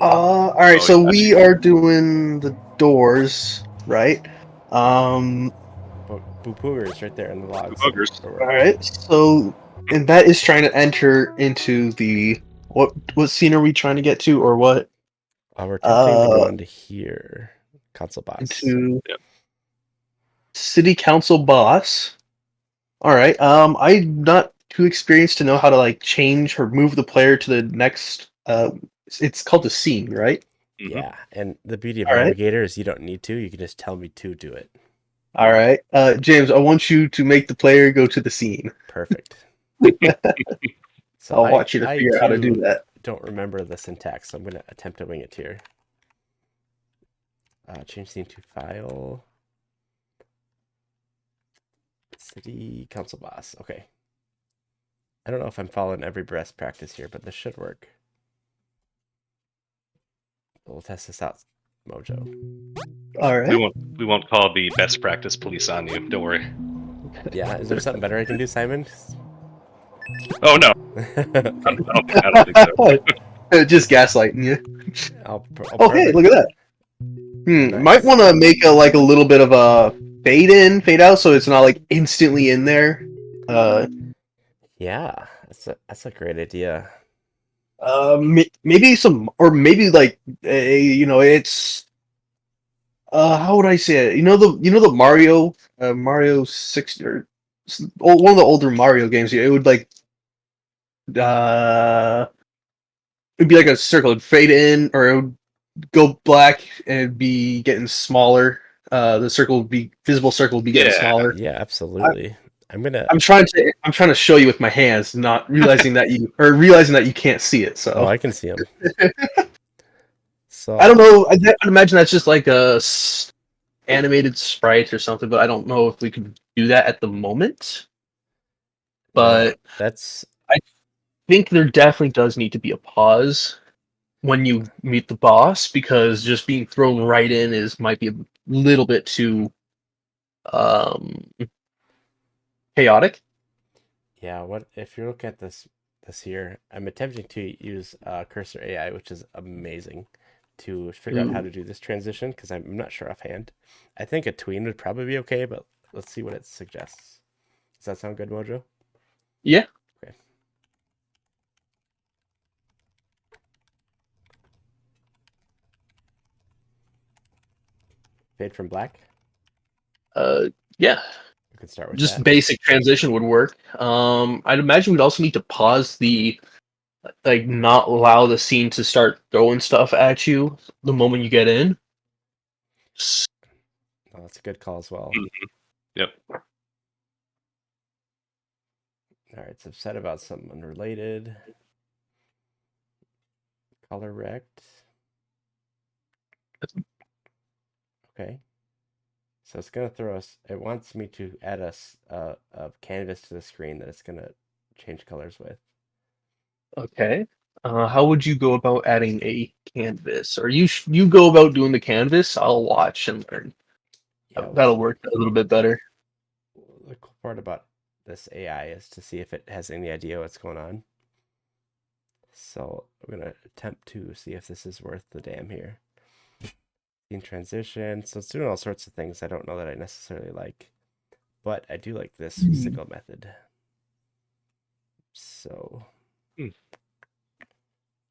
all right. Oh, So yeah. we are doing the doors, right? Boo Poogers right there in the logs. Boogers. All right. So, and that is trying to enter into the what scene are we trying to get to, or what? We're attempting to go into here. Console boss. Into Yep. city council boss. All right. I'm not too experienced to know how to like change or move the player to the next. It's called the scene, right? Mhm. Yeah, and the beauty of All right. navigator is you don't need to. You can just tell me to do it. All right. James, I want you to make the player go to the scene. Perfect. So I'll watch you to I figure out how to do too that. don't remember the syntax, so I'm going to attempt to wing it here. Change scene to file. City council boss. Okay. I don't know if I'm following every best practice here, but this should work. We'll test this out, Mojo. All right. We won't call the best practice police on you. Don't worry. Yeah, is there something better I can do, Simon? Oh no, Okay. I don't think so. Just gaslighting you. Oh, Oh, hey, perfect. look at that. Might Nice. want to make a little bit of a fade in, fade out, so it's not like instantly in there. Yeah, that's a great idea. Maybe some, or maybe like it's how would I say it? The Mario 60 or one of the older Mario games. It would like uh it'd be like a circle. It'd fade in, or it would go black and it'd be getting smaller. The circle would be visible. Circle would be getting Yeah. smaller. Yeah, absolutely. I'm I'm trying to show you with my hands, not realizing that you can't see it. Oh, So I can see him. So I don't know. I'd imagine that's just like a animated sprite or something, but I don't know if we can do that at the moment. no, But that's I think there definitely does need to be a pause when you meet the boss, because just being thrown right in might be a little bit too um, chaotic. yeah. What if you look at this here? I'm attempting to use cursor AI, which is amazing, to figure out how to do this transition because I'm not sure offhand. I think a tween would probably be okay, but let's see what it suggests. Does that sound good, Mojo? Yeah. Okay. Fade from black. Yeah. We can start with Just that. basic transition would work. I'd imagine we'd also need to pause the like not allow the scene to start throwing stuff at you the moment you get in. Oh, that's a good call as well. Yep. All right, it's upset about something unrelated. Color rect. Okay. So it's gonna throw us. It wants me to add a canvas to the screen that it's gonna change colors with. Okay. How would you go about adding a canvas? Or you go about doing the canvas? I'll watch and learn. Yeah. That'll work a little bit better. The cool part about this AI is to see if it has any idea what's going on. So I'm gonna attempt to see if this is worth the damn here. In transition, so it's doing all sorts of things I don't know that I necessarily like, but I do like this signal method. So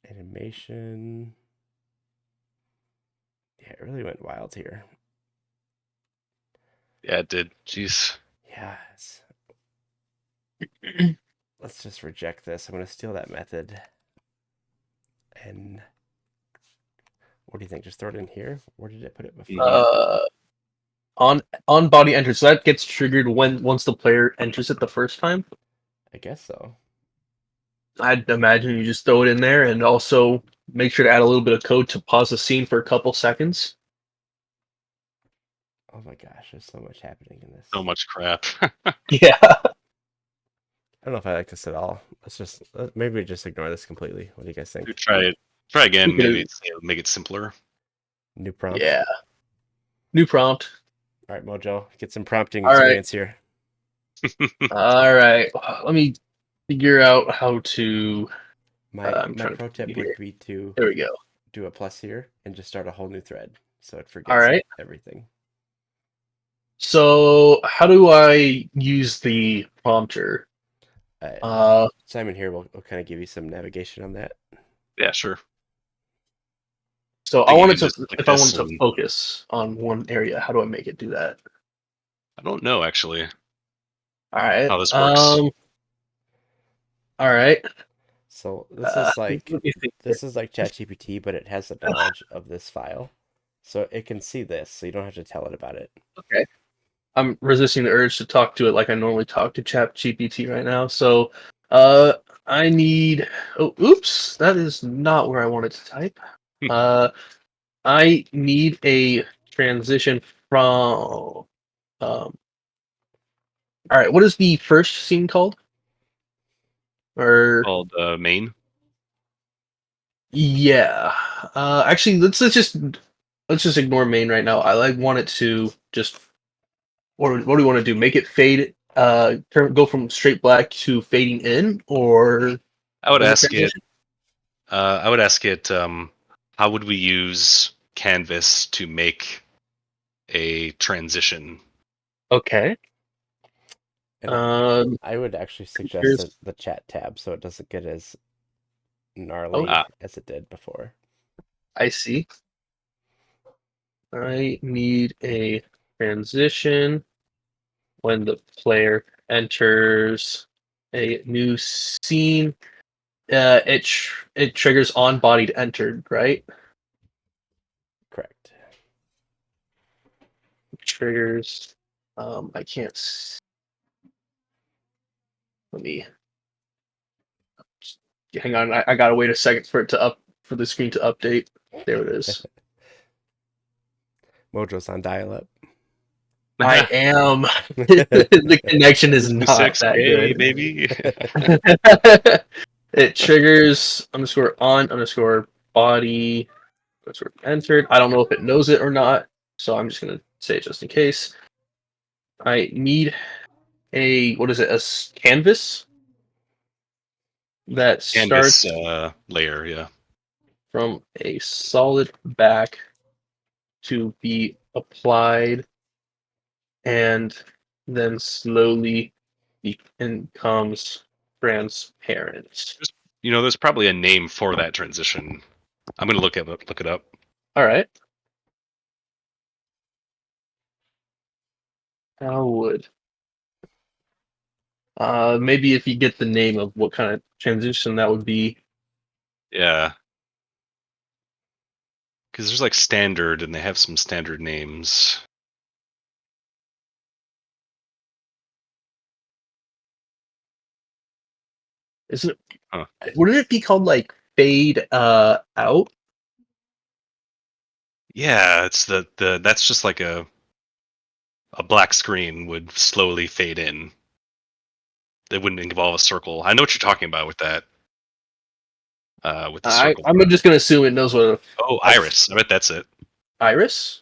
animation, yeah, it really went wild here. Yeah, it did. Jeez. Yeah, let's just reject this. I'm going to steal that method. And what do you think? Just throw it in here? Where did it put it before? On body enters, so that gets triggered once the player enters it the first time. I guess so. I'd imagine you just throw it in there, and also make sure to add a little bit of code to pause the scene for a couple seconds. Oh my gosh, there's so much happening in this. So much crap. Yeah. I don't know if I like this at all. Let's just maybe just ignore this completely. What do you guys think? Try it. Try again. Okay. Maybe make it simpler. New prompt. Yeah. New prompt. All right, Mojo, get some prompting All right. experience here. All right. Let me figure out how to. My I'm trying to pro tip see would here. be to There we go. do a plus here and just start a whole new thread, so it forgets All right. everything. So how do I use the prompter? Simon here will kind of give you some navigation on that. Yeah, sure. So I I think you wanted can to, just click if I this wanted to and- focus on one area, how do I make it do that? I don't know actually All right. how this works. All right. So this is like Let me think here. ChatGPT, but it has the knowledge of this file, so it can see this. So you don't have to tell it about it. Okay. I'm resisting the urge to talk to it like I normally talk to ChatGPT right now. So, I need. Oh, oops, that is not where I wanted to type. I need a transition from. All right, what is the first scene called? Or Called main. yeah, actually, let's just ignore main right now. I like want it to just. What do we want to do? Make it fade. Go from straight black to fading in, or I would as a ask it. transition? I would ask it. How would we use Canvas to make a transition? Okay. And Um, I would actually suggest here's the chat tab, so it doesn't get as gnarly Ah. as it did before. I see. I need a transition when the player enters a new scene. It triggers on bodied entered, right? Correct. Triggers. I can't. Let me hang on. I gotta wait a second for it to for the screen to update. There it is. Mojo's on dial-up. I am. The connection is not 66K, that good. baby. It triggers underscore on underscore body underscore entered. I don't know if it knows it or not, so I'm just gonna say it just in case. I need a what is it? Canvas that Canvas starts layer, yeah. from a solid back to be applied and then slowly becomes transparent. There's probably a name for that transition. I'm gonna look it up. All right. How would maybe if you get the name of what kind of transition that would be. Yeah, because there's like standard, and they have some standard names. Isn't Huh. wouldn't it be called like fade out? Yeah, it's the that's just like a black screen would slowly fade in. It wouldn't involve a circle. I know what you're talking about with that. With the circle. I'm just gonna assume it knows what Oh, iris. I bet that's it. iris.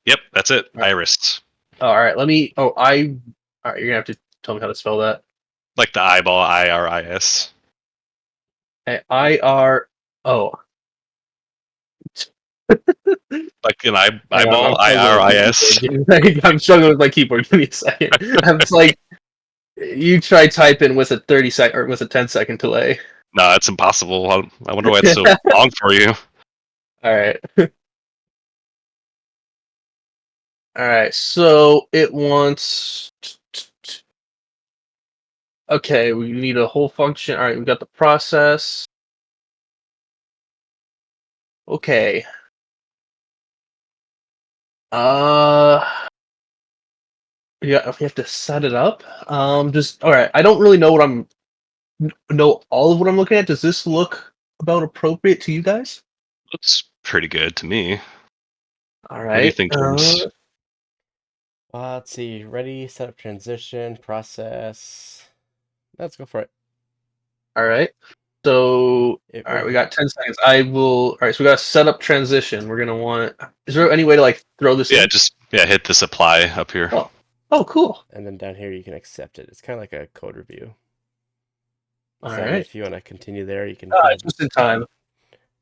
Yep, that's it. All right. Iris. Oh, all right. Let me. Oh, I. All right. You're gonna have to tell me how to spell that. Like the eyeball, IRIS. IR. Oh. Like an Hang on, eyeball, I'm struggling with my IRIS. keyboard. I'm struggling with my keyboard. Give me a second. I'm just like, you try typing with a 30-second or with a 10-second delay. No, that's impossible. I wonder why it's so long for you. All right. All right. So it wants Okay, we need a whole function. All right, we got the process. Okay. Yeah, we have to set it up. Just all right. I don't really know know all of what I'm looking at. Does this look about appropriate to you guys? Looks pretty good to me. All What do you right. think, James? Let's see. Ready, set up transition, process. Let's go for it. All right. So, It all right, we will. got 10 seconds. I will. All right, so we got to set up transition. We're gonna want. Is there any way to like throw this Yeah, in? just hit this apply up here. Oh, cool. And then down here you can accept it. It's kind of like a code review. All So right. if you want to continue there, you can go ahead, Just in time.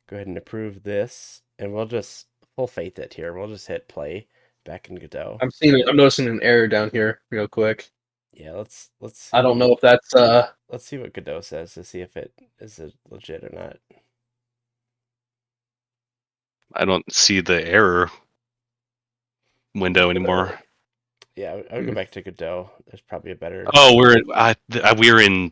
go ahead and approve this, and we'll just full faith it here. We'll just hit play back in Godot. I'm seeing it. I'm noticing an error down here real quick. Yeah, let's see. I don't know if that's Let's see what Godot says to see if it is legit or not. I don't see the error window anymore. Yeah, I'll go back to Godot. There's probably a better. Oh, we're in.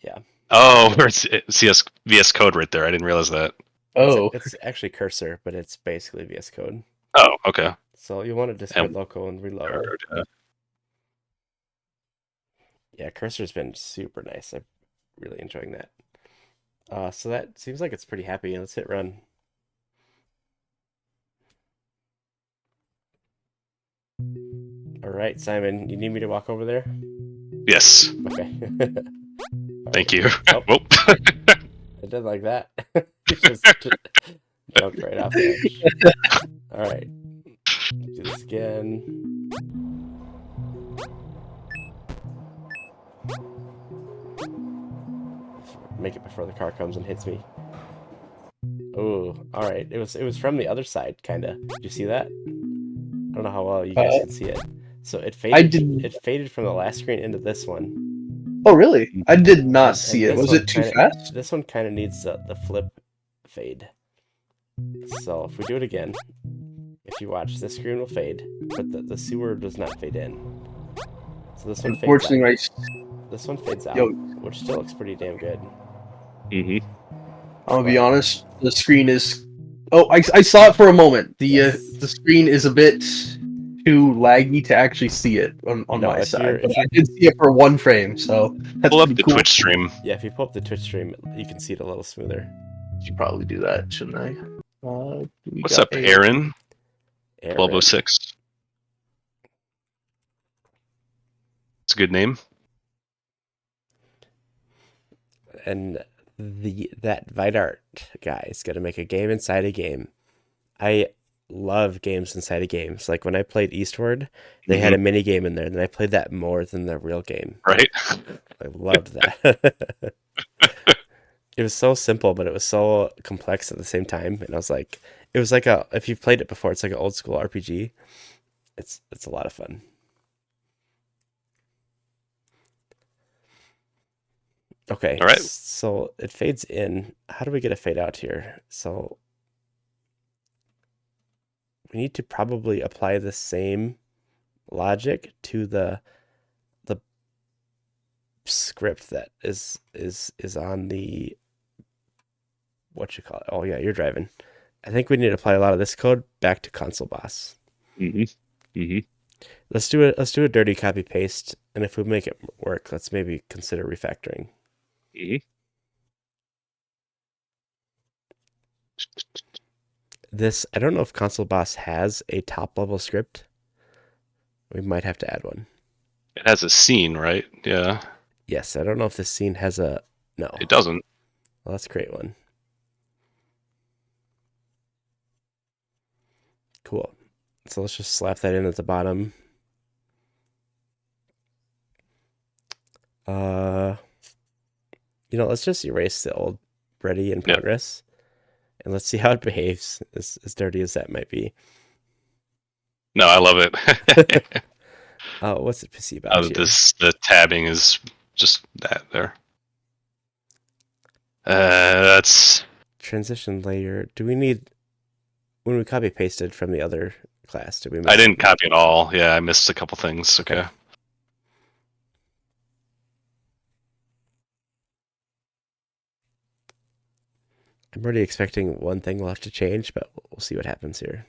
Yeah. Oh, we're CS VS Code right there. I didn't realize that. It's actually cursor, but it's basically VS Code. Oh, okay. So you want to display local and reload. Yeah, cursor's been super nice. I'm really enjoying that. So that seems like it's pretty happy. Let's hit run. All right, Simon, you need me to walk over there? Yes. Okay. Thank you. Oh. Whoop. It did like that. just jumped right off the edge. All right. Do this again. Make it before the car comes and hits me. Oh, all right. It was from the other side, kind of. Did you see that? I don't know how well you guys can see it. So it faded. It faded from the last screen into this one. Oh, really? I did not see it. Was it too fast? This one kind of needs the flip fade. So if we do it again, if you watch, this screen will fade, but the sewer does not fade in. So this one fades out. This one fades out, which still looks pretty damn good. Mm-hmm. I'm gonna be honest. The screen is. Oh, I saw it for a moment. The screen is a bit too laggy to actually see it on my side. But I did see it for one frame, so that's pull up the cool. Twitch stream. Yeah, if you pull up the Twitch stream, you can see it a little smoother. Should probably do that, shouldn't I? What's up, Aaron? 1206. It's a good name. And that Vidart guy is gonna make a game inside a game. I love games inside of games. Like when I played Eastward, they had a mini game in there, and I played that more than the real game. Right. I loved that. It was so simple, but it was so complex at the same time. And I was like, it was like if you've played it before, it's like an old school RPG. It's a lot of fun. Okay. All right. So it fades in. How do we get a fade out here? So we need to probably apply the same logic to the script that is on the what you call it. Oh yeah, you're driving. I think we need to apply a lot of this code back to console boss. Let's do a dirty copy paste, and if we make it work, let's maybe consider refactoring. This, I don't know if console boss has a top level script. We might have to add one. It has a scene, right? Yeah. Yes, I don't know if this scene has a no. It doesn't. Well, let's create one. Cool. So let's just slap that in at the bottom. Let's just erase the old ready in progress. And let's see how it behaves, as dirty as that might be. No, I love it. What's it pissy about here? The tabbing is just that there. That's transition layer. Do we need when we copy pasted from the other class? Did we? I didn't copy it all. Yeah, I missed a couple things. Okay. I'm already expecting one thing will have to change, but we'll see what happens here.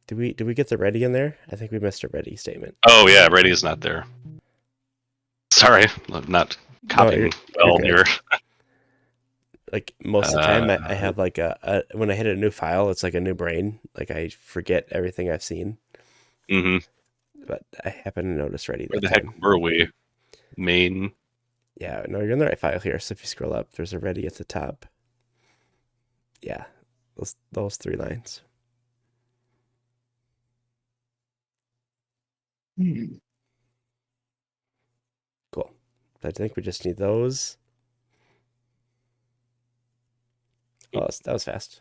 Did we get the ready in there? I think we missed a ready statement. Oh yeah, ready is not there. Sorry, I'm not copying you're good. your. Like most of the time, I have like when I hit a new file, it's like a new brain. Like I forget everything I've seen. Mm-hmm. But I happen to notice ready. Where the time. heck were we? Main. Yeah, no, you're in the right file here. So if you scroll up, there's a ready at the top. Yeah, those 3 lines. Cool. I think we just need those. Oh, that was fast.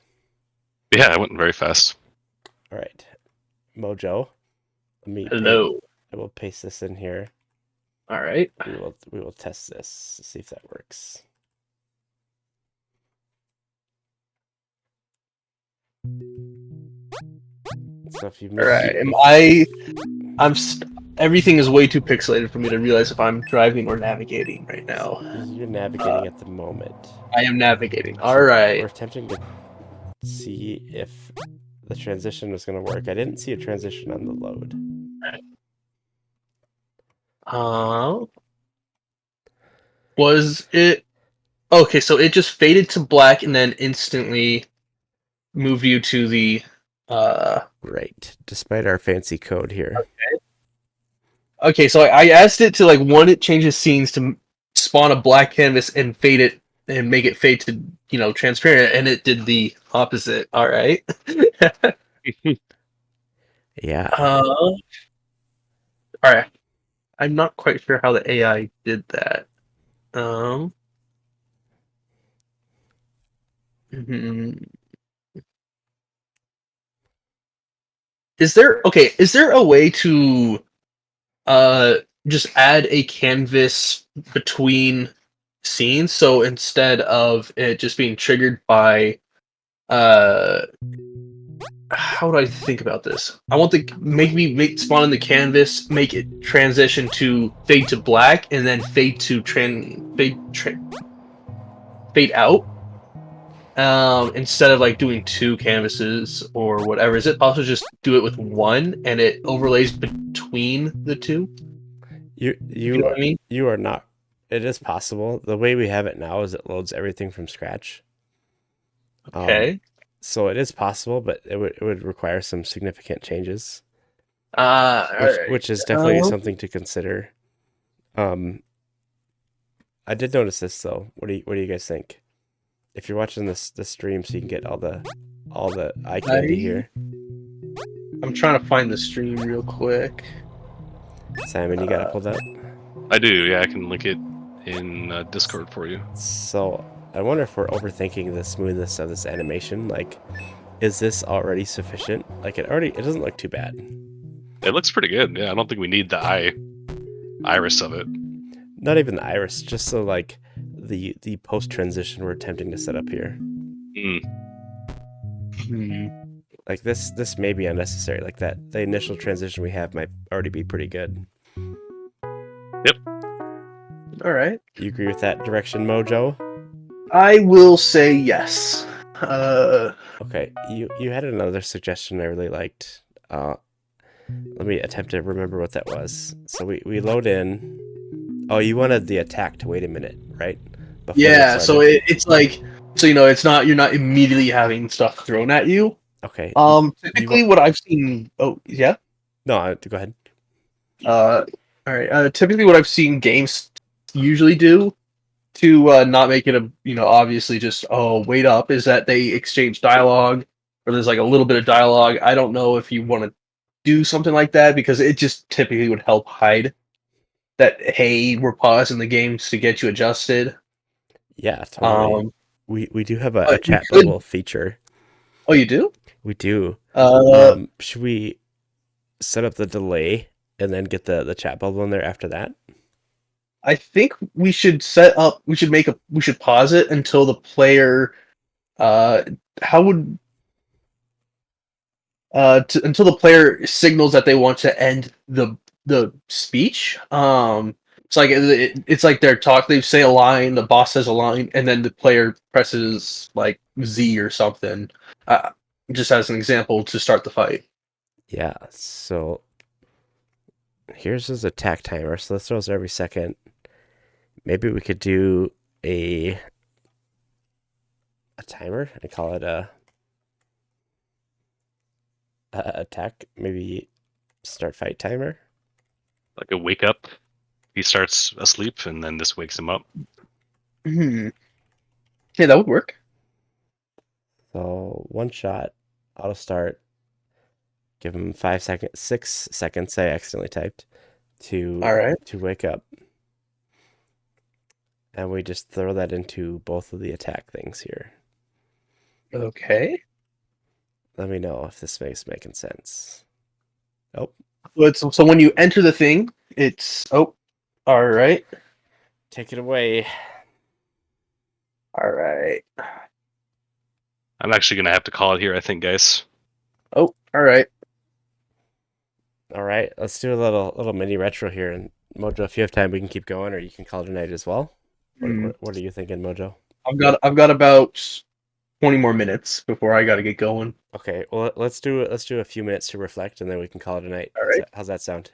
Yeah, it went very fast. All right, Mojo. Hello. I will paste this in here. All right. We will test this to see if that works. So if you all right, everything is way too pixelated for me to realize if I'm driving or navigating right now. You're navigating at the moment. I am navigating. All right. We're attempting to see if the transition was going to work. I didn't see a transition on the load. Was it okay? So it just faded to black and then instantly moved you to the right. Despite our fancy code here. Okay, so I asked it to, like, when it changes scenes to spawn a black canvas and fade it and make it fade to, transparent, and it did the opposite. All right. Yeah. All right. I'm not quite sure how the AI did that. Is there a way to just add a canvas between scenes, so instead of it just being triggered by how do I think about this? I want make spawn in the canvas, make it transition to fade to black, and then fade to fade out. Instead of like doing 2 canvases or whatever, is it possible to just do it with 1 and it overlays between the 2? You know what I mean? You are not. It is possible. The way we have it now is it loads everything from scratch. Okay. So it is possible, but it would require some significant changes. Which is definitely something to consider. I did notice this though. What do you guys think? If you're watching this stream, so you can get all the eye candy here. I'm trying to find the stream real quick. Simon, you got it pulled up? I do. Yeah, I can link it in Discord for you. So I wonder if we're overthinking the smoothness of this animation. Like, is this already sufficient? Like, it doesn't look too bad. It looks pretty good. Yeah, I don't think we need the iris of it. Not even the iris, just so like the post transition we're attempting to set up here. Like this may be unnecessary. Like the initial transition we have might already be pretty good. Yep. All right. You agree with that direction, Mojo? I will say yes. Okay. You had another suggestion I really liked. Let me attempt to remember what that was. So we load in. Oh, you wanted the attack to wait a minute, right? Yeah. So it's like, it's not, you're not immediately having stuff thrown at you. Okay. Typically, what I've seen. Oh, yeah. No, go ahead. All right. Typically, what I've seen games usually do to not make it obviously just wait up, is that they exchange dialogue, or there's like a little bit of dialogue. I don't know if you want to do something like that, because it just typically would help hide that, hey, we're pausing the games to get you adjusted. Yeah, totally. We do have a chat bubble feature. Oh, you do? We do. Should we set up the delay and then get the chat bubble in there after that? I think we should we should pause it until the player until the player signals that they want to end the speech. So It's like it's like they say a line, the boss says a line, and then the player presses like Z or something. Uh, just as an example to start the fight. Yeah, so here's his attack timer. So this throws every second. Maybe we could do a timer and call it a attack. Maybe start fight timer. Like a wake up. He starts asleep, and then this wakes him up. Hmm. Yeah, that would work. So one shot, auto start. Give him 5 seconds, 6 seconds. I accidentally typed All right. to wake up, and we just throw that into both of the attack things here. Okay. Let me know if this makes making sense. Oh, So when you enter the thing, it's all right. take it away. All right. I'm actually gonna have to call it here, I think, guys. Oh, all right. All right, let's do a little mini retro here. And Mojo, if you have time, we can keep going, or you can call it a night as well. What are you thinking, Mojo? I've got about 20 more minutes before I got to get going. Okay, well let's do a few minutes to reflect, and then we can call it a night. All right. How's that sound?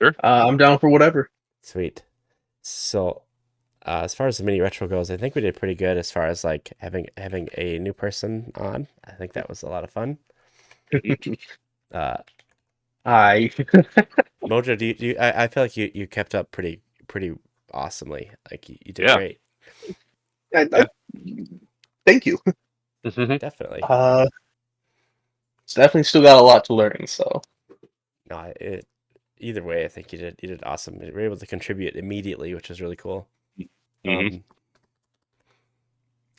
Sure. I'm down for whatever. Sweet. So, as far as the mini retro goes, I think we did pretty good as far as like having a new person on. I think that was a lot of fun. Uh, I Mojo, I feel like you kept up pretty awesomely. Like you did Yeah. great. Thank you. Definitely. It's definitely still got a lot to learn. So No, either way, I think you did awesome. You were able to contribute immediately, which is really cool.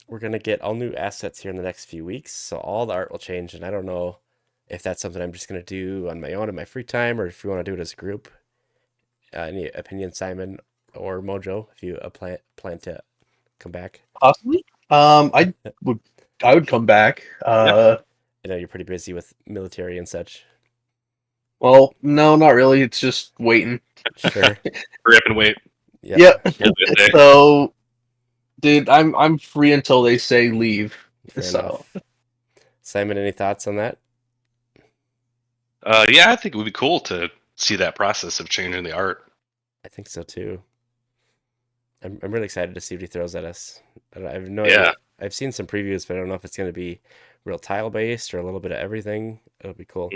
We're gonna get all new assets here in the next few weeks, so all the art will change. And I don't know if that's something I'm just gonna do on my own in my free time, or if we want to do it as a group. Any opinion, Simon or Mojo, if you plan to come back? possibly, I would come back. I know you're pretty busy with military and such. Well, no, not really. It's just waiting. Sure. Hurry up and wait. Yeah. So, dude, I'm free until they say leave. Fair So enough. Simon, any thoughts on that? Yeah, I think it would be cool to see that process of changing the art. I think so too. I'm really excited to see what he throws at us. I have no Yeah. idea. I've seen some previews, but I don't know if it's going to be real tile based or a little bit of everything. It'll be cool.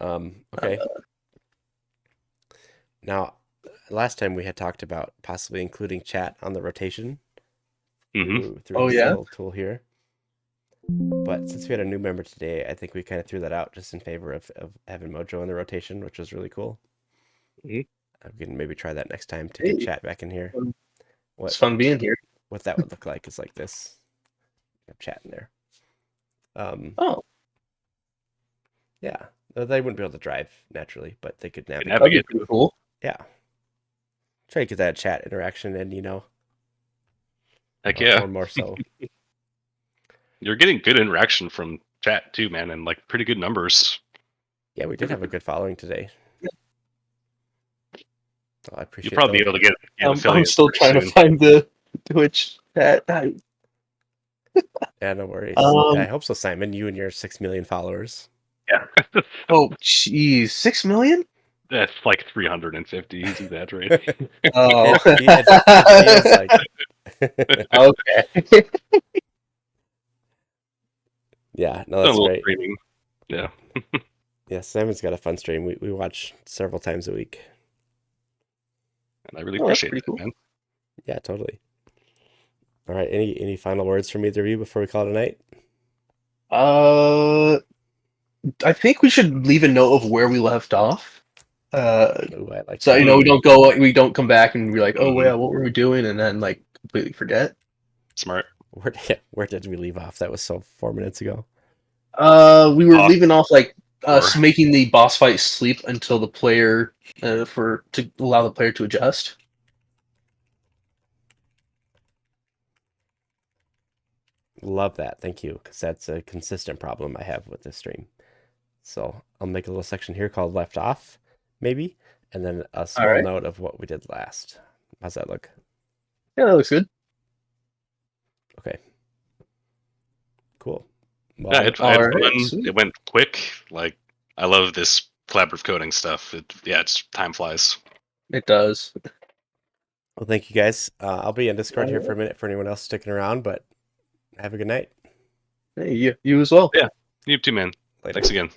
Okay. Now, last time we had talked about possibly including chat on the rotation through Oh, this yeah? little tool here. But since we had a new member today, I think we kind of threw that out just in favor of having Mojo in the rotation, which was really cool. We can maybe try that next time to get chat back in here. It's fun being here. What that would look like is like this. Have chat in there. Oh, Yeah. They wouldn't be able to drive naturally, but they could navigate. that'd be pretty cool. Yeah. Try to get that chat interaction in, Heck yeah. or more so. You're getting good interaction from chat too, man, and like pretty good numbers. Yeah, we did have a good following today. So I appreciate You'll probably be able to get I'm affiliates still pretty trying to soon. find the Twitch chat. Yeah, no worries. Um, I hope so, Simon. You and your 6 million followers. Yeah. Oh, jeez, 6 million? That's like 350. He's exaggerating. Oh, It feels like. okay. Yeah, no, A that's little great. streaming. Yeah. Yeah, Simon's got a fun stream. We watch several times a week. And I really Oh, that's appreciate pretty that, cool. man. Yeah, totally. All right, any final words from either of you before we call it a night? I think we should leave a note of where we left off. Ooh, I like So that. we don't come back and be like, oh yeah, what were we doing, and then like completely forget. Smart. Where did we leave off? That was so 4 minutes ago. We were Boss leaving off like us or- making the boss fight sleep until the player to allow the player to adjust. Love that. Thank you, because that's a consistent problem I have with this stream. So I'll make a little section here called left off, maybe, and then a small right. note of what we did last. How's that look? Yeah, that looks good. Okay. Cool. Well, Yeah, I had Alright, fun. sweet. It went quick. Like, I love this collaborative coding stuff. It's time flies. It does. well, thank you guys. I'll be in Discord here for a Alright. minute for anyone else sticking around, but have a good night. Hey, you as well. Yeah. You too, man. Later. Thanks again.